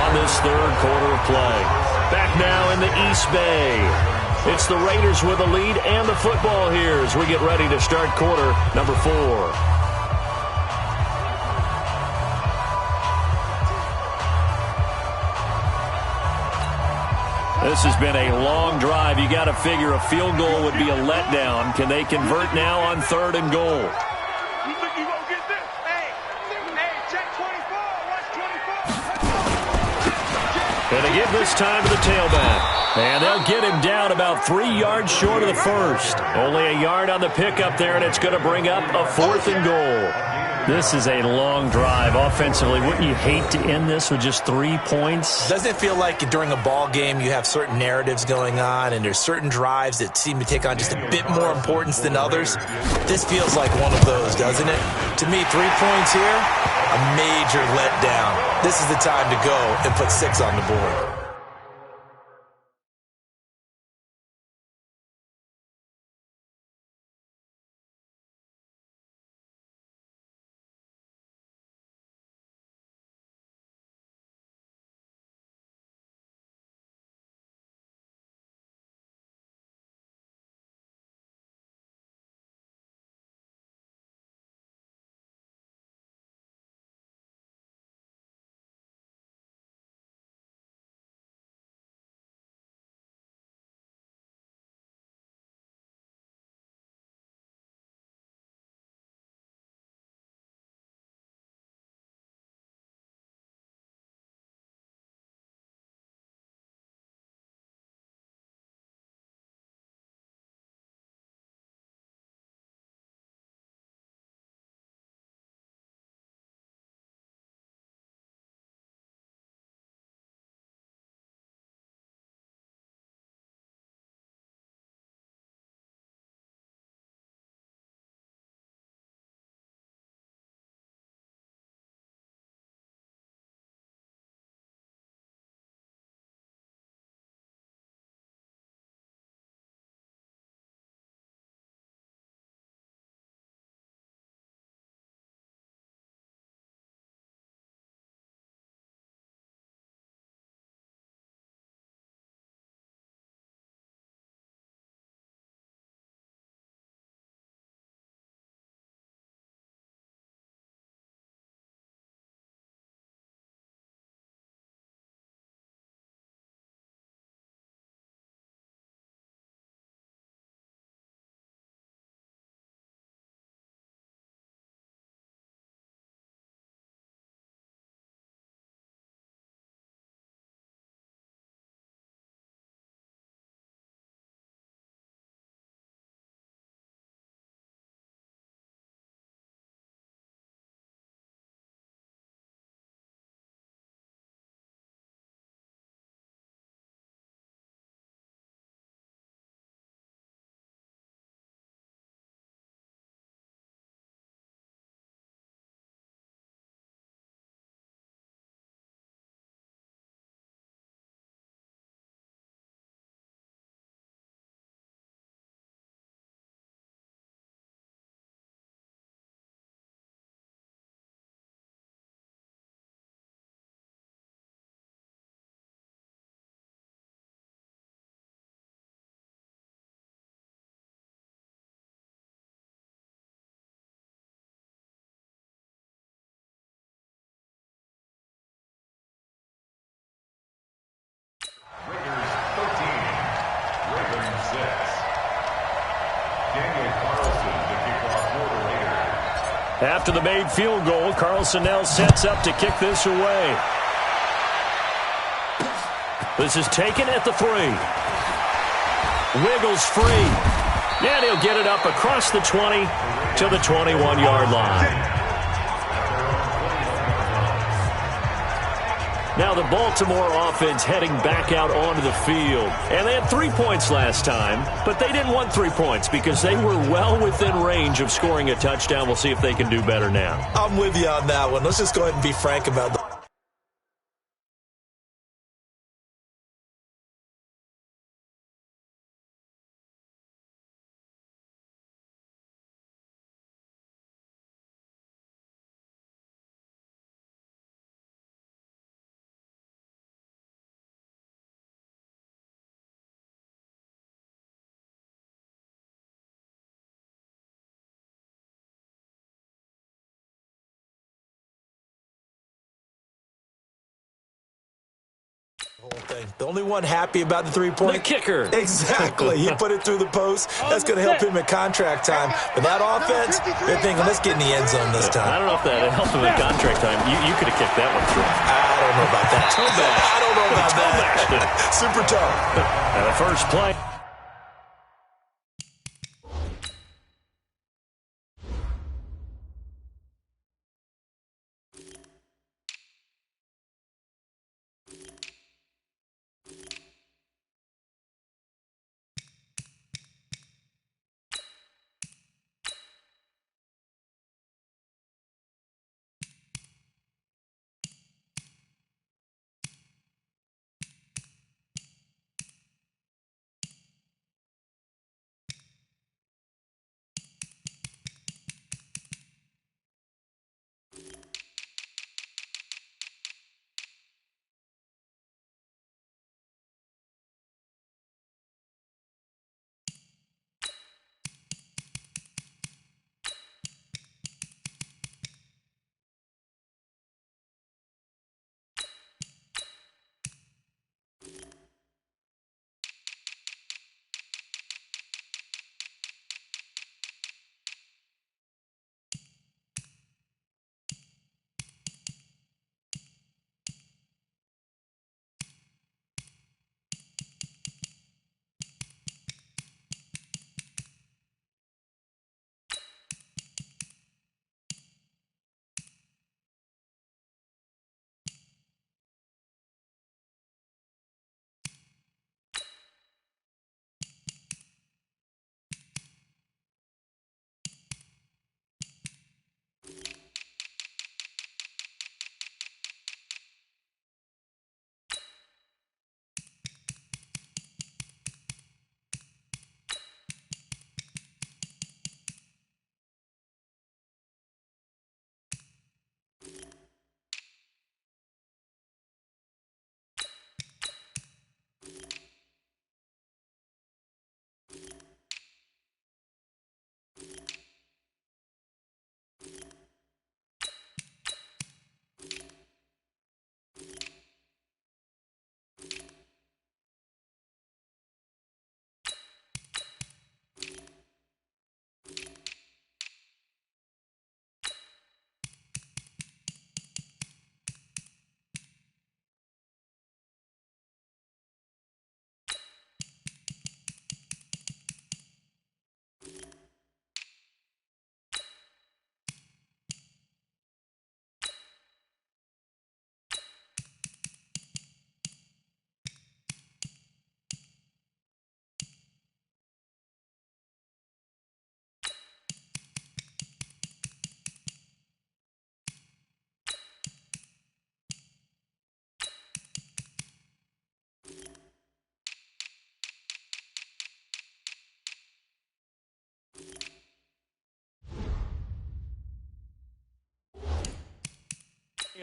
on this third quarter of play. Back now in the East Bay. It's the Raiders with the lead and the football here as we get ready to start quarter number 4. This has been a long drive. You got to figure a field goal would be a letdown. Can they convert now on 3rd and goal? You think you won't get this? Hey, check 24. Watch 24. And they give this time to the tailback. And they'll get him down about 3 yards short of the 1st. Only a yard on the pickup there, and it's going to bring up a 4th and goal. This is a long drive offensively. Wouldn't you hate to end this with just 3 points? Doesn't it feel like during a ball game you have certain narratives going on and there's certain drives that seem to take on just a bit more importance than others? This feels like one of those, doesn't it? To me, 3 points here, a major letdown. This is the time to go and put 6 on the board. After the made field goal, Carlson now sets up to kick this away. This is taken at the 3. Wiggles free. And he'll get it up across the 20 to the 21-yard line. Now the Baltimore offense heading back out onto the field. And they had 3 points last time, but they didn't want 3 points because they were well within range of scoring a touchdown. We'll see if they can do better now. I'm with you on that one. Let's just go ahead and be frank about that. Thing. The only one happy about the 3-point. The kicker. Exactly. He put it through the post. That's going to help him at contract time. But that offense, they're thinking, let's get in the end zone this time. I don't know if that helped him at contract time. You could have kicked that one through. I don't know about that. I don't know about that. Super tough. And the first play.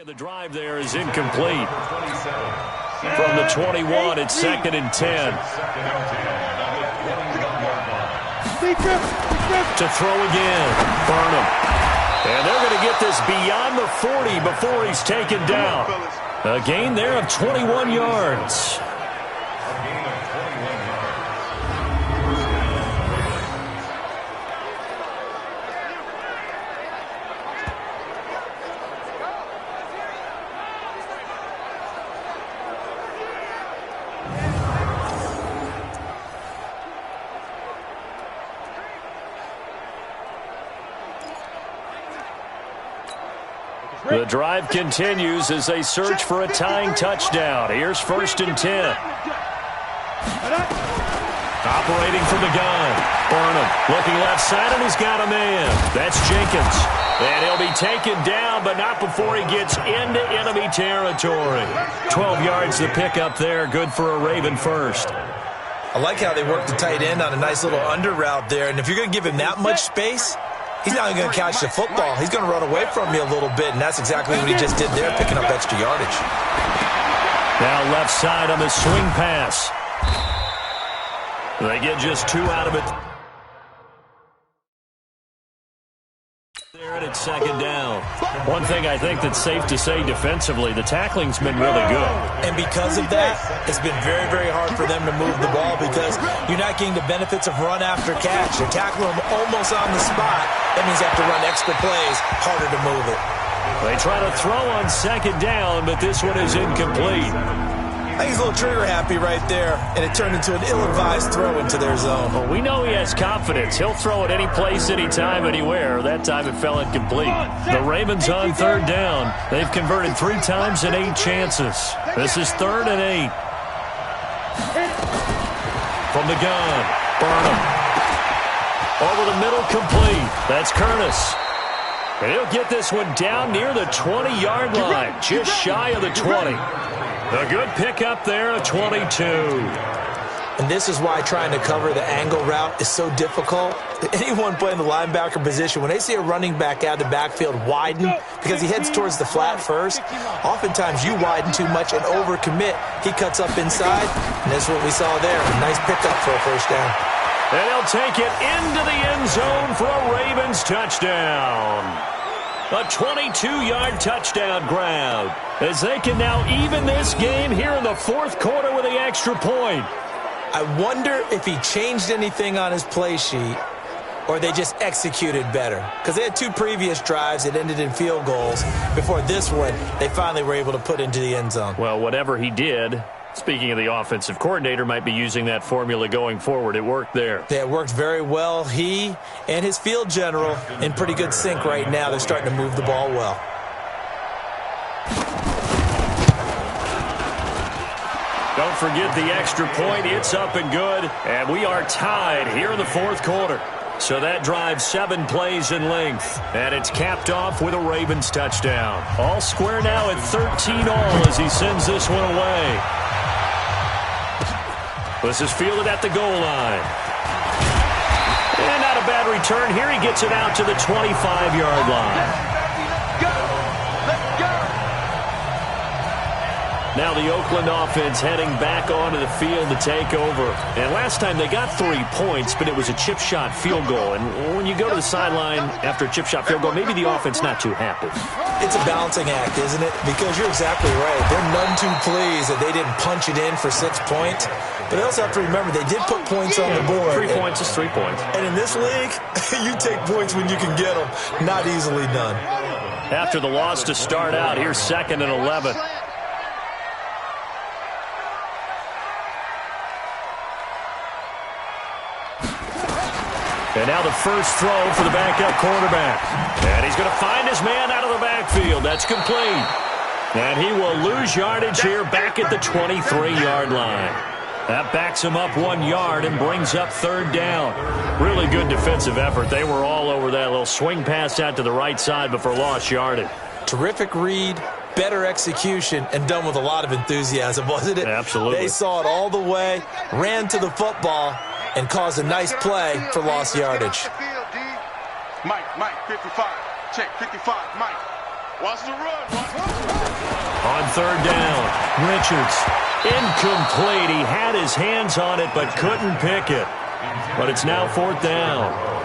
The drive there is incomplete. From the 21, it's 2nd and 10. To throw again. Burnham. And they're going to get this beyond the 40 before he's taken down. A gain there of 21 yards. The drive continues as they search for a tying touchdown. Here's 1st and 10. Operating from the gun. Burnham looking left side, and he's got a man. That's Jenkins. And he'll be taken down, but not before he gets into enemy territory. 12 yards to pick up there. Good for a Raven first. I like how they work the tight end on a nice little under route there. And if you're going to give him that much space, he's not going to catch the football. He's going to run away from you a little bit, and that's exactly what he just did there, picking up extra yardage. Now left side on the swing pass. They get just 2 out of it. There, and it's 2nd down. One thing I think that's safe to say defensively, the tackling's been really good. And because of that, it's been very, very hard for them to move the ball because you're not getting the benefits of run after catch. You're tackling them almost on the spot. That means you have to run extra plays, harder to move it. They try to throw on 2nd down, but this one is incomplete. I think he's a little trigger-happy right there, and it turned into an ill-advised throw into their zone. Well, we know he has confidence. He'll throw it any place, anytime, anywhere. That time it fell incomplete. The Ravens on 3rd down. They've converted 3 times in 8 chances. This is 3rd and 8. From the gun, Burnham. Over the middle, complete. That's Curtis. And he'll get this one down near the 20-yard line, just shy of the 20. A good pickup there, a 22. And this is why trying to cover the angle route is so difficult. Anyone playing the linebacker position, when they see a running back out of the backfield widen, because he heads towards the flat first, oftentimes you widen too much and overcommit. He cuts up inside, and that's what we saw there. A nice pickup for a 1st down. And he'll take it into the end zone for a Ravens touchdown. A 22-yard touchdown grab as they can now even this game here in the 4th quarter with the extra point. I wonder if he changed anything on his play sheet or they just executed better. Because they had 2 previous drives that ended in field goals. Before this one, they finally were able to put into the end zone. Well, whatever he did, speaking of the offensive coordinator, might be using that formula going forward. It worked there. Yeah, it worked very well. He and his field general in pretty good sync right now. They're starting to move the ball well. Don't forget the extra point. It's up and good. And we are tied here in the 4th quarter. So that drives 7 plays in length. And it's capped off with a Ravens touchdown. All square now at 13 all as he sends this one away. This is fielded at the goal line. And not a bad return here. He gets it out to the 25-yard line. Now the Oakland offense heading back onto the field to take over. And last time they got 3 points, but it was a chip shot field goal. And when you go to the sideline after a chip shot field goal, maybe the offense not too happy. It's a balancing act, isn't it? Because you're exactly right. They're none too pleased that they didn't punch it in for 6 points. But they also have to remember they did put points on the board. 3 points is 3 points. And in this league, you take points when you can get them. Not easily done. After the loss to start out, here's 2nd and 11. And now the first throw for the backup quarterback. And he's going to find his man out of the backfield. That's complete. And he will lose yardage here back at the 23-yard line. That backs him up 1 yard and brings up 3rd down. Really good defensive effort. They were all over that little swing pass out to the right side before lost yardage. Terrific read, better execution, and done with a lot of enthusiasm, wasn't it? Absolutely. They saw it all the way, ran to the football, and caused a nice play for lost yardage. Mike, 55. Check, 55, Mike. Watch the run. On 3rd down, Richards. Incomplete. He had his hands on it but couldn't pick it. But it's now 4th down.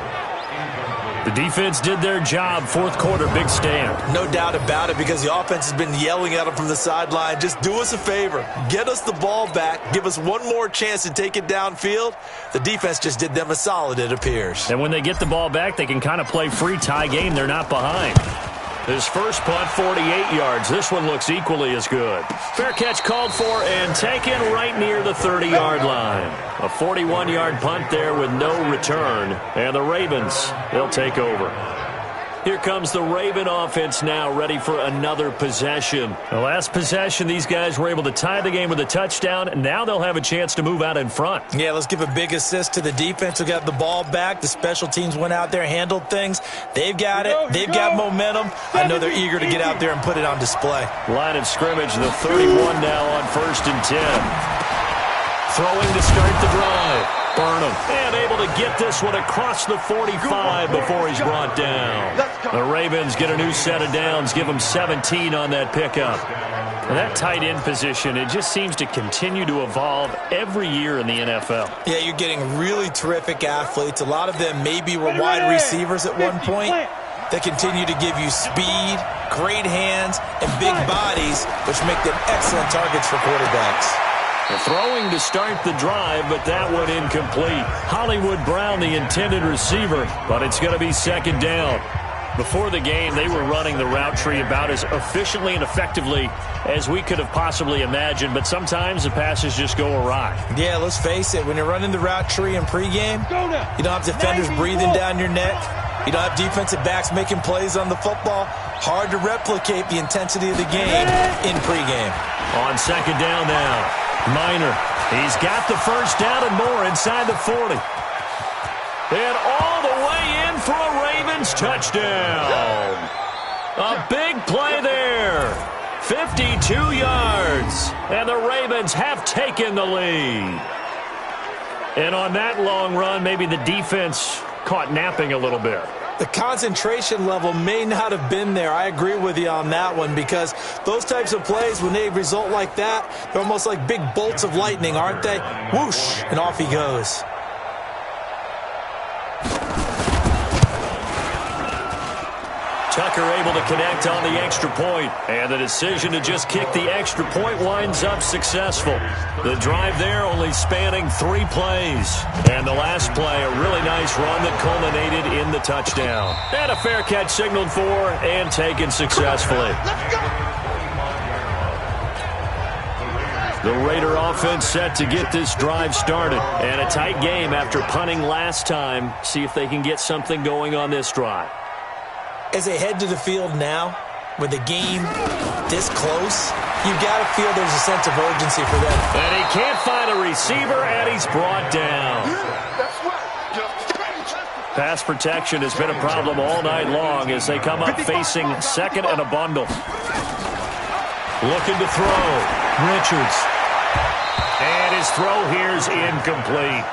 The defense did their job. 4th quarter, big stand. No doubt about it, because the offense has been yelling at them from the sideline. Just do us a favor. Get us the ball back. Give us one more chance to take it downfield. The defense just did them a solid, it appears. And when they get the ball back, they can kind of play free tie game. They're not behind. His first punt, 48 yards. This one looks equally as good. Fair catch called for and taken right near the 30-yard line. A 41-yard punt there with no return. And the Ravens, they'll take over. Here comes the Raven offense now, ready for another possession. The last possession, these guys were able to tie the game with a touchdown, and now they'll have a chance to move out in front. Yeah, let's give a big assist to the defense who got the ball back. The special teams went out there, handled things. They've got it. They've got momentum. I know they're eager to get out there and put it on display. Line of scrimmage, the 31 now on 1st and 10. Throwing to start the drive. Burnham, and able to get this one across the 45 before he's brought down. The Ravens get a new set of downs, give them 17 on that pickup. And that tight end position, it just seems to continue to evolve every year in the NFL. Yeah, you're getting really terrific athletes. A lot of them maybe were wide receivers at one point. They continue to give you speed, great hands, and big bodies, which make them excellent targets for quarterbacks. Throwing to start the drive, but that one incomplete. Hollywood Brown, the intended receiver, but it's going to be 2nd down. Before the game, they were running the route tree about as efficiently and effectively as we could have possibly imagined, but sometimes the passes just go awry. Yeah, let's face it, when you're running the route tree in pregame, you don't have defenders breathing down your neck. You don't have defensive backs making plays on the football. Hard to replicate the intensity of the game in pregame. On 2nd down now. Minor, he's got the 1st down and more inside the 40. And all the way in for a Ravens touchdown. A big play there. 52 yards. And the Ravens have taken the lead. And on that long run, maybe the defense caught napping a little bit. The concentration level may not have been there. I agree with you on that one, because those types of plays, when they result like that, they're almost like big bolts of lightning, aren't they? Whoosh, and off he goes. Tucker able to connect on the extra point, and the decision to just kick the extra point winds up successful. The drive there only spanning 3 plays, and the last play, a really nice run that culminated in the touchdown. And a fair catch signaled for and taken successfully. The Raider offense set to get this drive started, and a tight game after punting last time. See if they can get something going on this drive. As they head to the field now, with the game this close, you've got to feel there's a sense of urgency for them. And he can't find a receiver, and he's brought down. Pass protection has been a problem all night long as they come up facing 2nd and a bundle. Looking to throw. Richards. And his throw here is incomplete.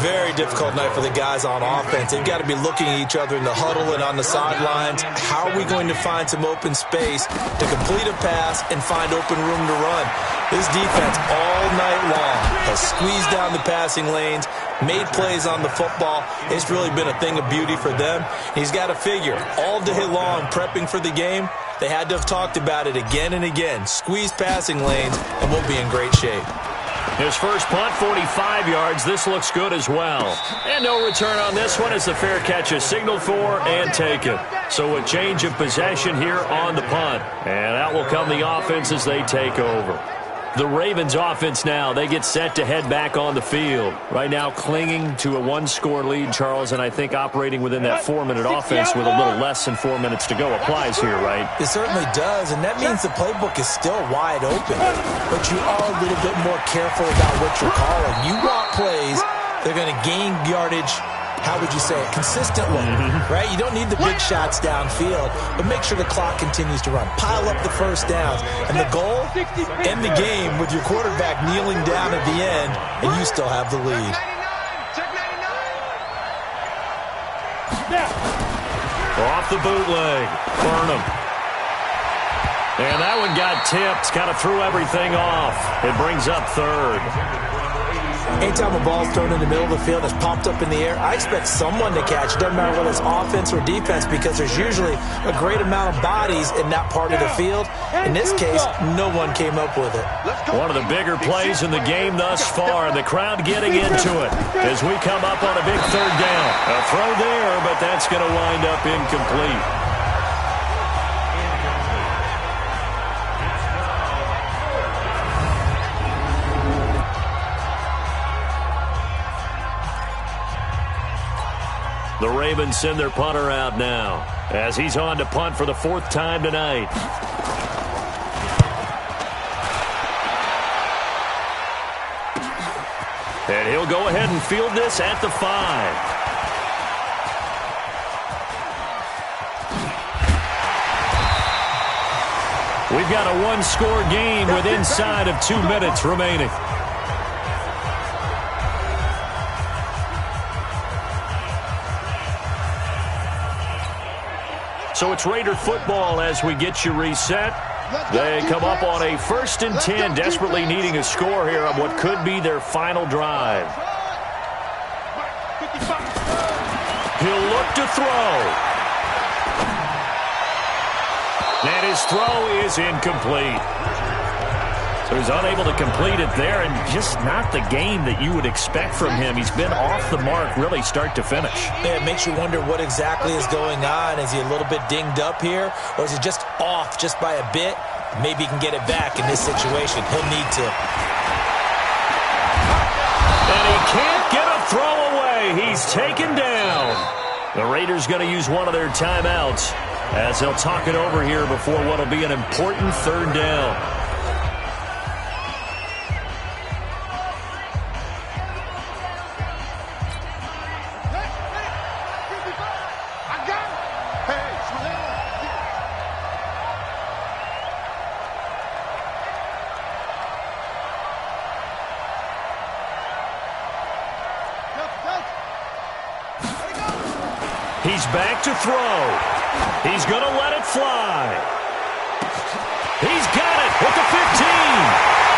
Very difficult night for the guys on offense. They've got to be looking at each other in the huddle and on the sidelines. How are we going to find some open space to complete a pass and find open room to run? This defense all night long has squeezed down the passing lanes, made plays on the football. It's really been a thing of beauty for them. He's got to figure, all day long prepping for the game, they had to have talked about it again and again. Squeeze passing lanes, and we'll be in great shape. His first punt, 45 yards. This looks good as well. And no return on this one as the fair catch is signaled for and taken. So a change of possession here on the punt. And out will come the offense as they take over. The Ravens offense now, they get set to head back on the field. Right now clinging to a 1-score lead, Charles, and I think operating within that 4-minute offense with a little less than 4 minutes to go applies here, right? It certainly does, and that means the playbook is still wide open. But you are a little bit more careful about what you're calling. You want plays, they're going to gain yardage, how would you say it, consistently, right? You don't need the big shots downfield, but make sure the clock continues to run. Pile up the first downs. And the goal, end the game with your quarterback kneeling down at the end, and you still have the lead. Off the bootleg, Burnham. And that one got tipped, kind of threw everything off. It brings up 3rd. Anytime a ball's thrown in the middle of the field, it's popped up in the air, I expect someone to catch. It doesn't matter whether it's offense or defense, because there's usually a great amount of bodies in that part of the field. In this case, no one came up with it. One of the bigger plays in the game thus far, and the crowd getting into it as we come up on a big 3rd down. A throw there, but that's going to wind up incomplete. The Ravens send their punter out now as he's on to punt for the 4th time tonight. And he'll go ahead and field this at the 5. We've got a one-score game with inside of 2 minutes remaining. So it's Raider football as we get you reset. They come up on a 1st and 10, desperately needing a score here on what could be their final drive. He'll look to throw. And his throw is incomplete. So he's unable to complete it there, and just not the game that you would expect from him. He's been off the mark really start to finish. Yeah, it makes you wonder what exactly is going on. Is he a little bit dinged up here, or is he just off just by a bit? Maybe he can get it back in this situation. He'll need to. And he can't get a throw away. He's taken down. The Raiders going to use one of their timeouts as they'll talk it over here before what will be an important 3rd down. He's back to throw. He's going to let it fly. He's got it at the 15.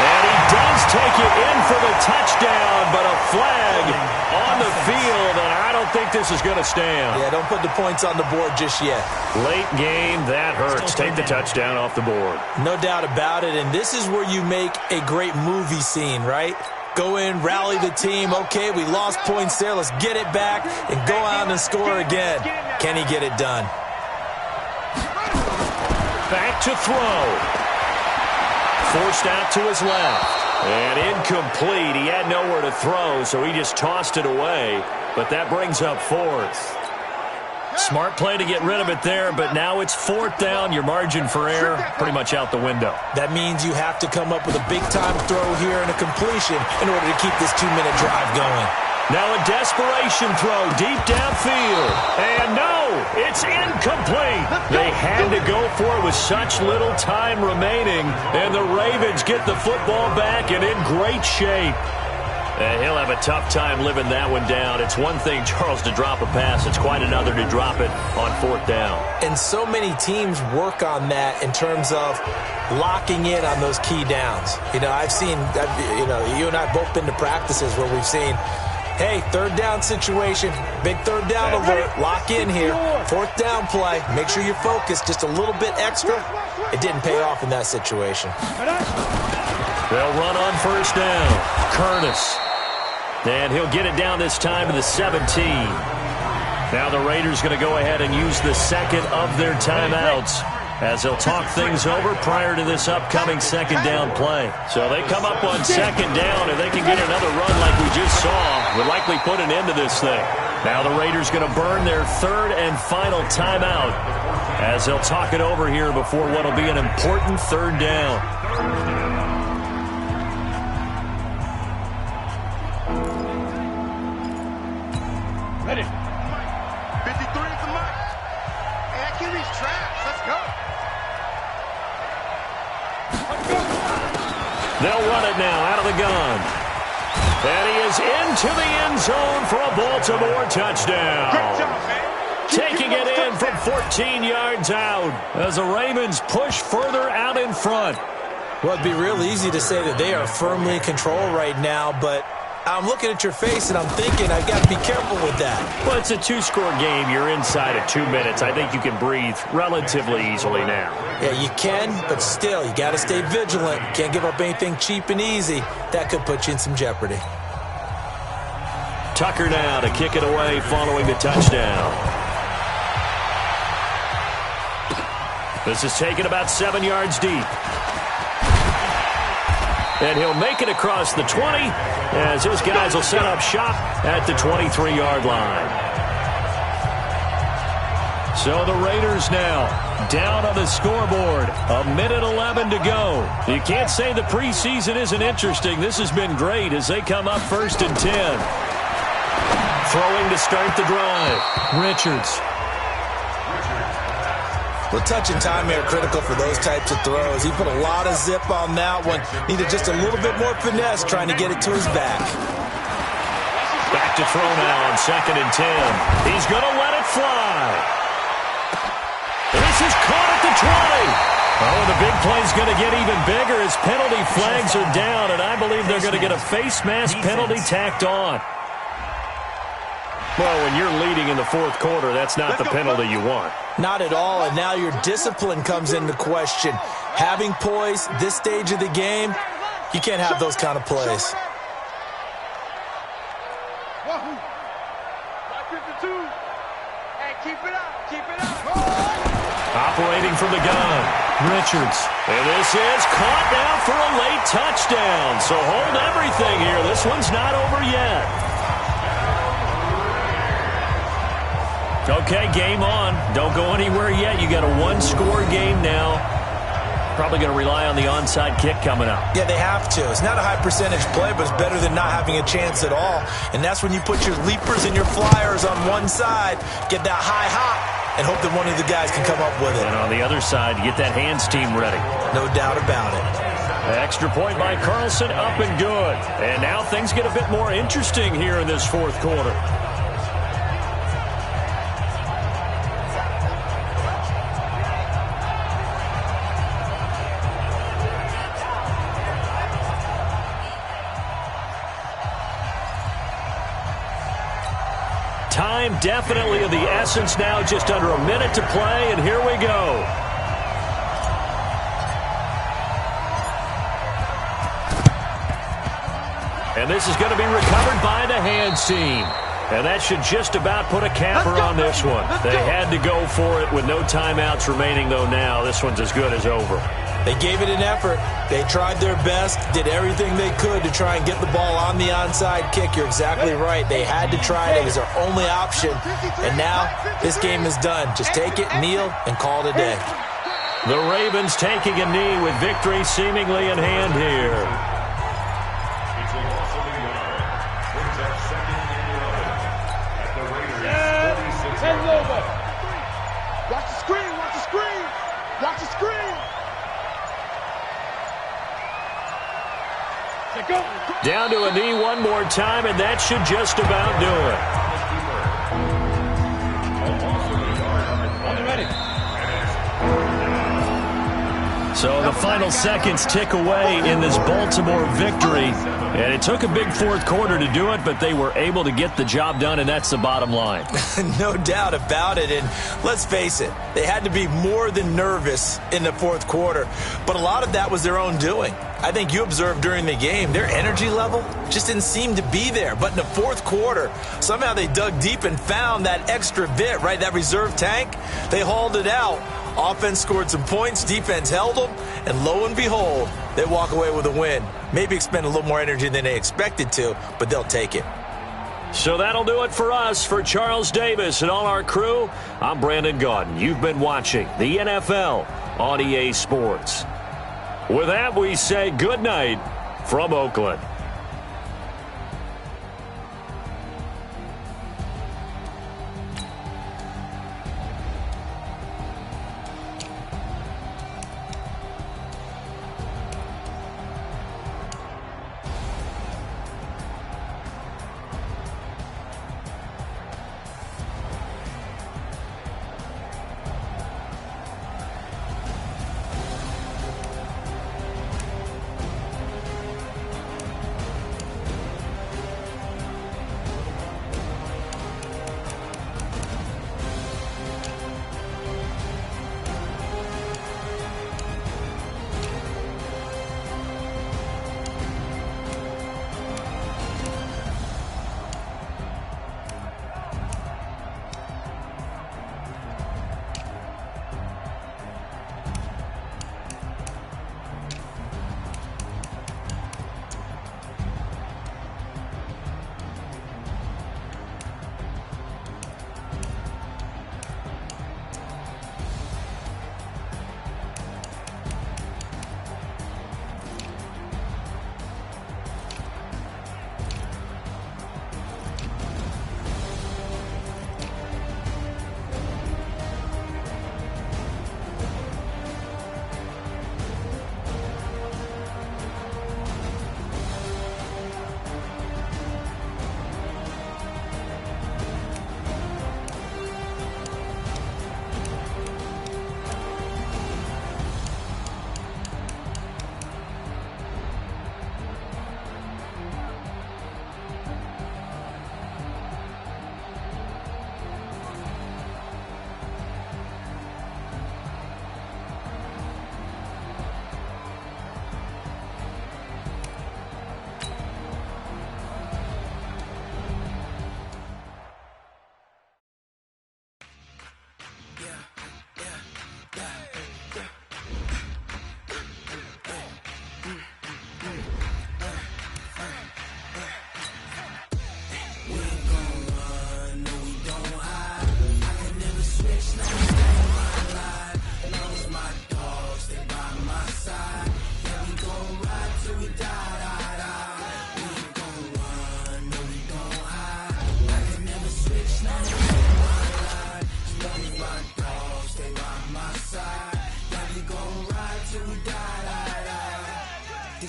And he does take it in for the touchdown, but a flag on the field, and I don't think this is going to stand. Yeah, don't put the points on the board just yet. Late game, that hurts. Take the touchdown off the board. No doubt about it, and this is where you make a great movie scene, right? Go in, rally the team. Okay, we lost points there. Let's get it back and go out and score again. Can he get it done? Back to throw. Forced out to his left. And incomplete. He had nowhere to throw, so he just tossed it away. But that brings up 4th. Smart play to get rid of it there, but now it's 4th down. Your margin for error pretty much out the window. That means you have to come up with a big-time throw here and a completion in order to keep this 2-minute drive going. Now a desperation throw deep downfield. And no, it's incomplete. They had to go for it with such little time remaining, and the Ravens get the football back and in great shape. And he'll have a tough time living that one down. It's one thing, Charles, to drop a pass. It's quite another to drop it on 4th down. And so many teams work on that in terms of locking in on those key downs. You know, I've seen, you and I have both been to practices where we've seen, hey, 3rd down situation, big 3rd down alert, lock in here, 4th down play, make sure you're focused just a little bit extra. It didn't pay off in that situation. They'll run on 1st down. Curtis. And he'll get it down this time to the 17. Now the Raiders going to go ahead and use the 2nd of their timeouts as they'll talk things over prior to this upcoming 2nd down play. So they come up on 2nd down, and they can get another run like we just saw. Would likely put an end to this thing. Now the Raiders going to burn their 3rd and final timeout as they'll talk it over here before what will be an important 3rd down. Ready. 53 is the mark. Hey, that QB's trash. Let's go. They'll run it now out of the gun. And he is into the end zone for a Baltimore touchdown. Great job, man. Taking it in from 14 yards out as the Ravens push further out in front. Well, it'd be real easy to say that they are firmly in control right now, but I'm looking at your face and I'm thinking I've got to be careful with that. Well, it's a 2-score game. You're inside of 2 minutes. I think you can breathe relatively easily now. Yeah, you can, but still, you got to stay vigilant. Can't give up anything cheap and easy. That could put you in some jeopardy. Tucker now to kick it away following the touchdown. This is taken about 7 yards deep. And he'll make it across the 20 as his guys will set up shop at the 23-yard line. So the Raiders now down on the scoreboard. 1:11 to go. You can't say the preseason isn't interesting. This has been great as they come up 1st and 10. Throwing to start the drive. Richards. Well, touch and time here critical for those types of throws. He put a lot of zip on that one. Needed just a little bit more finesse trying to get it to his back. Back to throw now on 2nd and 10. He's going to let it fly. This is caught at the 20. Oh, the big play's going to get even bigger as penalty flags are down, and I believe they're going to get a face mask penalty tacked on. Well, when you're leading in the 4th quarter, that's not the penalty you want. Not at all, and now your discipline comes into question. Having poise this stage of the game, you can't have those kind of plays. 52. Hey, keep it up, keep it up. Operating from the gun, Richards. And this is caught now for a late touchdown. So hold everything here. This one's not over yet. Okay, game on. Don't go anywhere yet. You got a 1-score game now. Probably going to rely on the onside kick coming up. Yeah, they have to. It's not a high percentage play, but it's better than not having a chance at all. And that's when you put your leapers and your flyers on one side, get that high hop, and hope that one of the guys can come up with it. And on the other side, get that hands team ready. No doubt about it. Extra point by Carlson, up and good. And now things get a bit more interesting here in this 4th quarter. Time definitely of the essence now, just under a minute to play, and here we go. And this is going to be recovered by the hands team. And that should just about put a capper on this one. They had to go for it with no timeouts remaining, though now. This one's as good as over. They gave it an effort. They tried their best, did everything they could to try and get the ball on the onside kick. You're exactly right. They had to try it. It was their only option. And now this game is done. Just take it, kneel, and call it a day. The Ravens taking a knee with victory seemingly in hand here. Watch the screen, watch the screen, watch the screen. Down to a knee one more time, and that should just about do it. So the final seconds tick away in this Baltimore victory. And it took a big 4th quarter to do it, but they were able to get the job done, and that's the bottom line. No doubt about it. And let's face it, they had to be more than nervous in the 4th quarter. But a lot of that was their own doing. I think you observed during the game, their energy level just didn't seem to be there. But in the 4th quarter, somehow they dug deep and found that extra bit, right, that reserve tank. They hauled it out. Offense scored some points, defense held them, and lo and behold, they walk away with a win. Maybe expend a little more energy than they expected to, but they'll take it. So that'll do it for us. For Charles Davis and all our crew, I'm Brandon Gaudin. You've been watching the NFL on EA Sports. With that, we say good night from Oakland.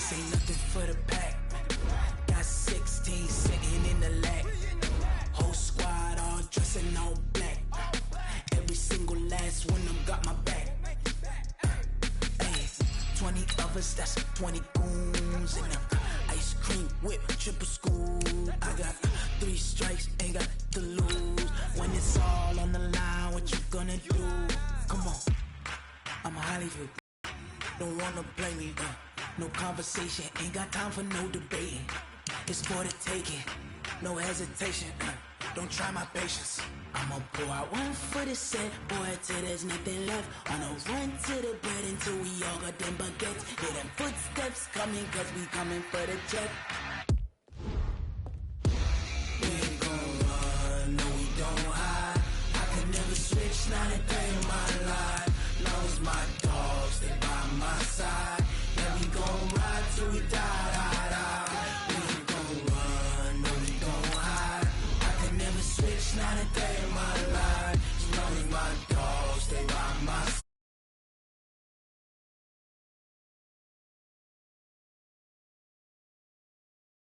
This ain't nothing for the pack. Got 16 sitting in the lap. Whole squad all dressing all black. Every single last one of them got my back. Hey, 20 of us, that's 20 goons in them. Ice cream whip, triple scoop. I got 3 strikes, ain't got to lose. When it's all on the line, what you gonna do? Come on, I'm Hollywood. Don't wanna play me, no conversation, ain't got time for no debating. It's for the taking, no hesitation. Don't try my patience. I'ma pour out one for the set, boy, till there's nothing left. On a run to the bread until we all got them baguettes. Hear them footsteps coming, cause we coming for the check. We ain't gon' run, no we don't hide. I can never switch, not a day in my life. Long as my dogs stay by my side. Yeah, we gon' ride till we die, die, die. We ain't gon' run, no we don't hide. I can never switch, not a day in my life. As long as my